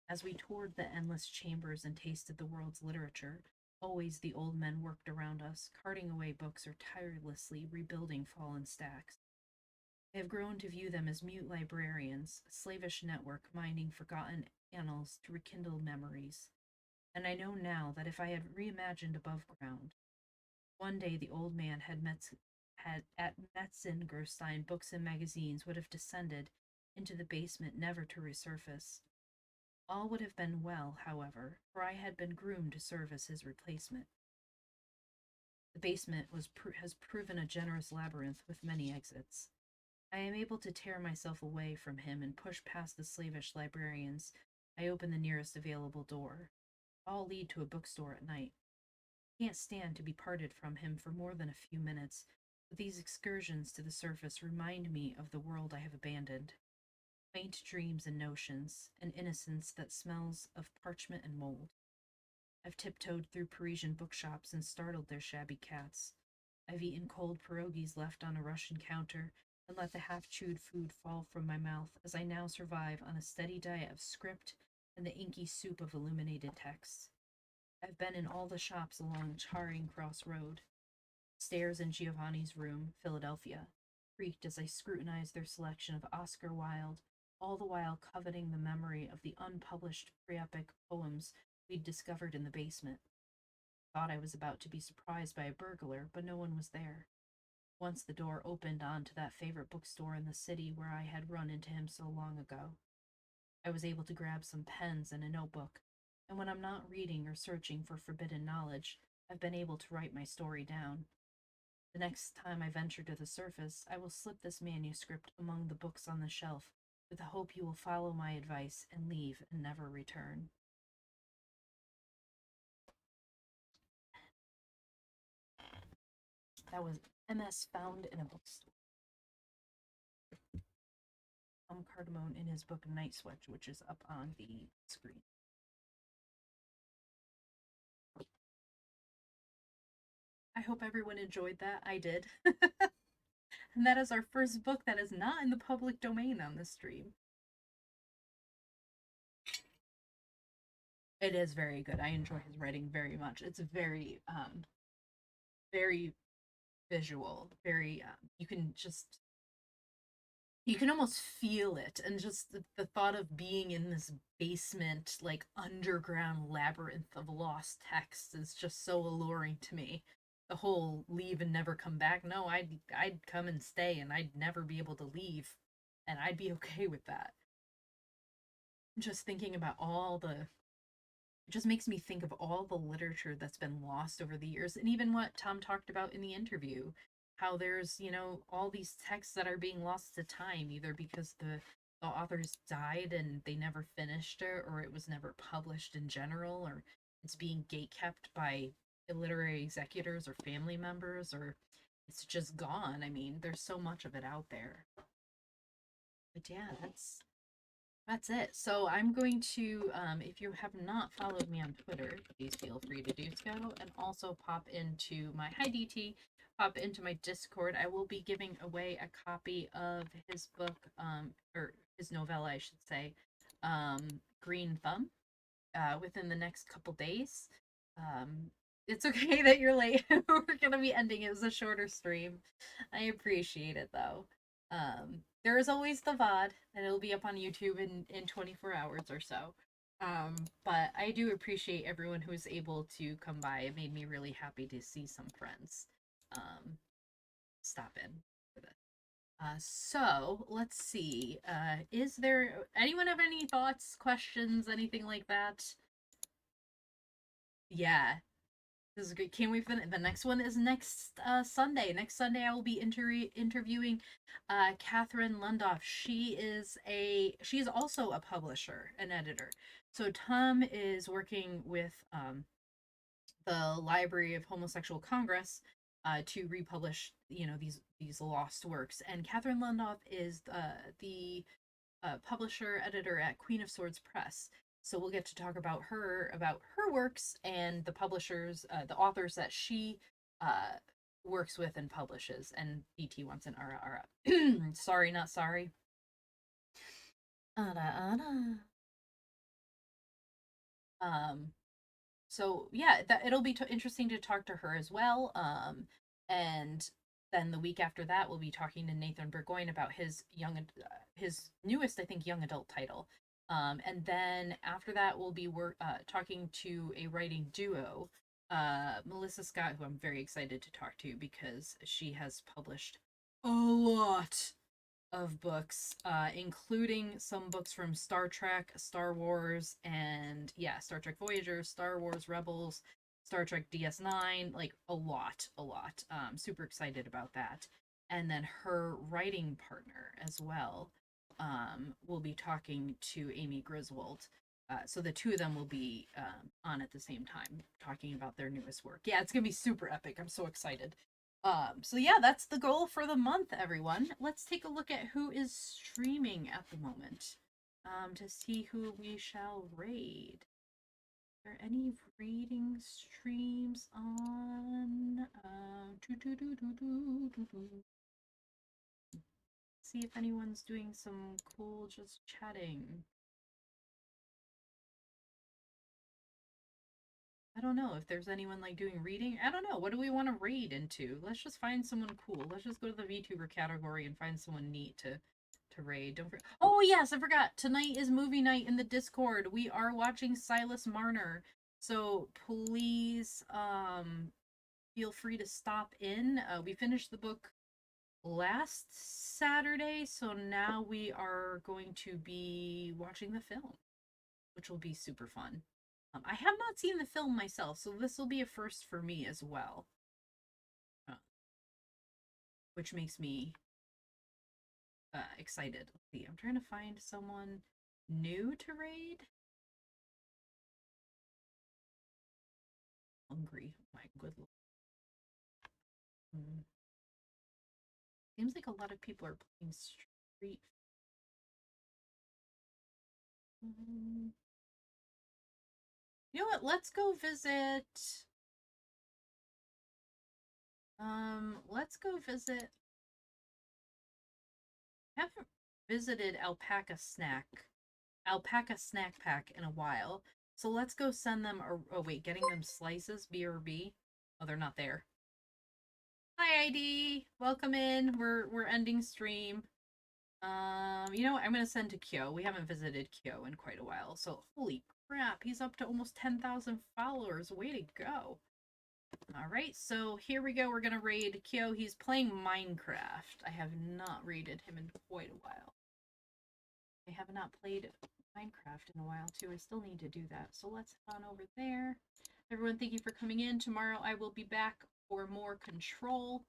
As we toured the endless chambers and tasted the world's literature, always the old men worked around us, carting away books or tirelessly rebuilding fallen stacks. I have grown to view them as mute librarians, a slavish network mining forgotten annals to rekindle memories. And I know now that if I had reimagined above ground, one day the old man had at Metzengerstein books and magazines would have descended into the basement never to resurface. All would have been well, however, for I had been groomed to serve as his replacement. The basement has proven a generous labyrinth with many exits. I am able to tear myself away from him and push past the slavish librarians. I open the nearest available door. All lead to a bookstore at night. I can't stand to be parted from him for more than a few minutes, but these excursions to the surface remind me of the world I have abandoned. Quaint dreams and notions, an innocence that smells of parchment and mold. I've tiptoed through Parisian bookshops and startled their shabby cats. I've eaten cold pierogies left on a Russian counter and let the half chewed food fall from my mouth as I now survive on a steady diet of script and the inky soup of illuminated texts. I've been in all the shops along Charing Cross Road. Stairs in Giovanni's room, Philadelphia, creaked as I scrutinized their selection of Oscar Wilde, all the while coveting the memory of the unpublished pre-epic poems we'd discovered in the basement. Thought I was about to be surprised by a burglar, but no one was there. Once the door opened onto that favorite bookstore in the city where I had run into him so long ago. I was able to grab some pens and a notebook, and when I'm not reading or searching for forbidden knowledge, I've been able to write my story down. The next time I venture to the surface, I will slip this manuscript among the books on the shelf with the hope you will follow my advice and leave and never return. That was MS Found in a Bookstore. Cardamone in his book Night Switch, which is up on the screen. I hope everyone enjoyed that. I did. And that is our first book that is not in the public domain on this stream. It is very good. I enjoy his writing very much. It's very visual. Very, you can almost feel it, and just the thought of being in this basement, like underground labyrinth of lost texts is just so alluring to me. The whole leave and never come back. No, I'd come and stay, and I'd never be able to leave, and I'd be okay with that. Just thinking about all the it just makes me think of all the literature that's been lost over the years, and even what Tom talked about in the interview, how there's, all these texts that are being lost to time, either because the authors died and they never finished it, or it was never published in general, or it's being gatekept by literary executors or family members, or it's just gone. I mean, there's so much of it out there. But yeah, that's it. So I'm going to, if you have not followed me on Twitter, please feel free to do so, and also pop into my hi DT, pop into my Discord. I will be giving away a copy of his book, or his novella, I should say, Green Thumb, within the next couple days. Um, it's okay that you're late. We're gonna be ending. It was a shorter stream. I appreciate it though. There is always the VOD, and it'll be up on YouTube in 24 hours or so. But I do appreciate everyone who was able to come by. It made me really happy to see some friends stop in for this. So let's see. Is there anyone have any thoughts, questions, anything like that? Yeah, this is great. Can't wait for the next one is next Sunday. Next Sunday, I will be interviewing Catherine Lundoff. She is also a publisher, an editor. So Tom is working with the Library of Homosexual Congress to republish, these lost works. And Catherine Lundoff is the publisher editor at Queen of Swords Press. So we'll get to talk about her works and the publishers, the authors that she uh, works with and publishes. And DT wants an ara. Sorry, not sorry. Ara ara. Um, so yeah, that it'll be interesting to talk to her as well. And then the week after that, we'll be talking to Nathan Burgoyne about his newest, I think, young adult title. And then after that, we'll be talking to a writing duo, Melissa Scott, who I'm very excited to talk to because she has published a lot of books, including some books from Star Trek, Star Wars, and yeah, Star Trek Voyager, Star Wars Rebels, Star Trek DS9, like a lot, a lot. Super excited about that. And then her writing partner as well. Will be talking to Amy Griswold. So the two of them will be on at the same time talking about their newest work. Yeah, it's gonna be super epic. I'm so excited. So yeah, that's the goal for the month, everyone. Let's take a look at who is streaming at the moment, to see who we shall raid. Are there any reading streams on? See if anyone's doing some cool just chatting. I don't know if there's anyone like doing reading. I don't know. What do we want to raid into? Let's just find someone cool. Let's just go to the VTuber category and find someone neat to raid. Don't forget. Oh yes, I forgot. Tonight is movie night in the Discord. We are watching Silas Marner. So please feel free to stop in. We finished the book last Saturday, so now we are going to be watching the film, which will be super fun. I have not seen the film myself, so this will be a first for me as well, uh, which makes me excited. Let's see, I'm trying to find someone new to raid. Hungry, my good lord. Mm. Seems like a lot of people are playing Street. Mm. You know what? Let's go visit. Let's go visit. I haven't visited Alpaca Snack Pack in a while. So let's go send them. Oh wait, getting them slices. BRB. Oh, they're not there. Hi ID, welcome in. We're ending stream. You know what? I'm gonna send to Kyo. We haven't visited Kyo in quite a while. So holy crap, he's up to almost 10,000 followers. Way to go! All right, so here we go. We're gonna raid Kyo. He's playing Minecraft. I have not raided him in quite a while. I have not played Minecraft in a while too. I still need to do that. So let's head on over there. Everyone, thank you for coming in. Tomorrow I will be back for more Control.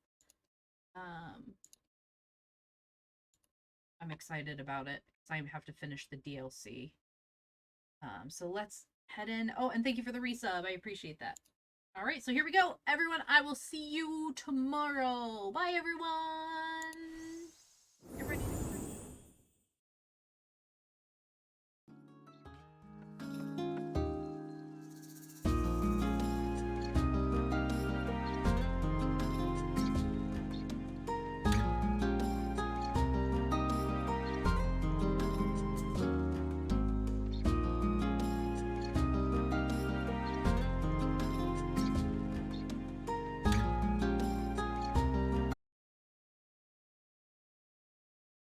I'm excited about it because I have to finish the DLC. So let's head in. Oh, and thank you for the resub. I appreciate that. All right, so here we go. Everyone, I will see you tomorrow. Bye, everyone.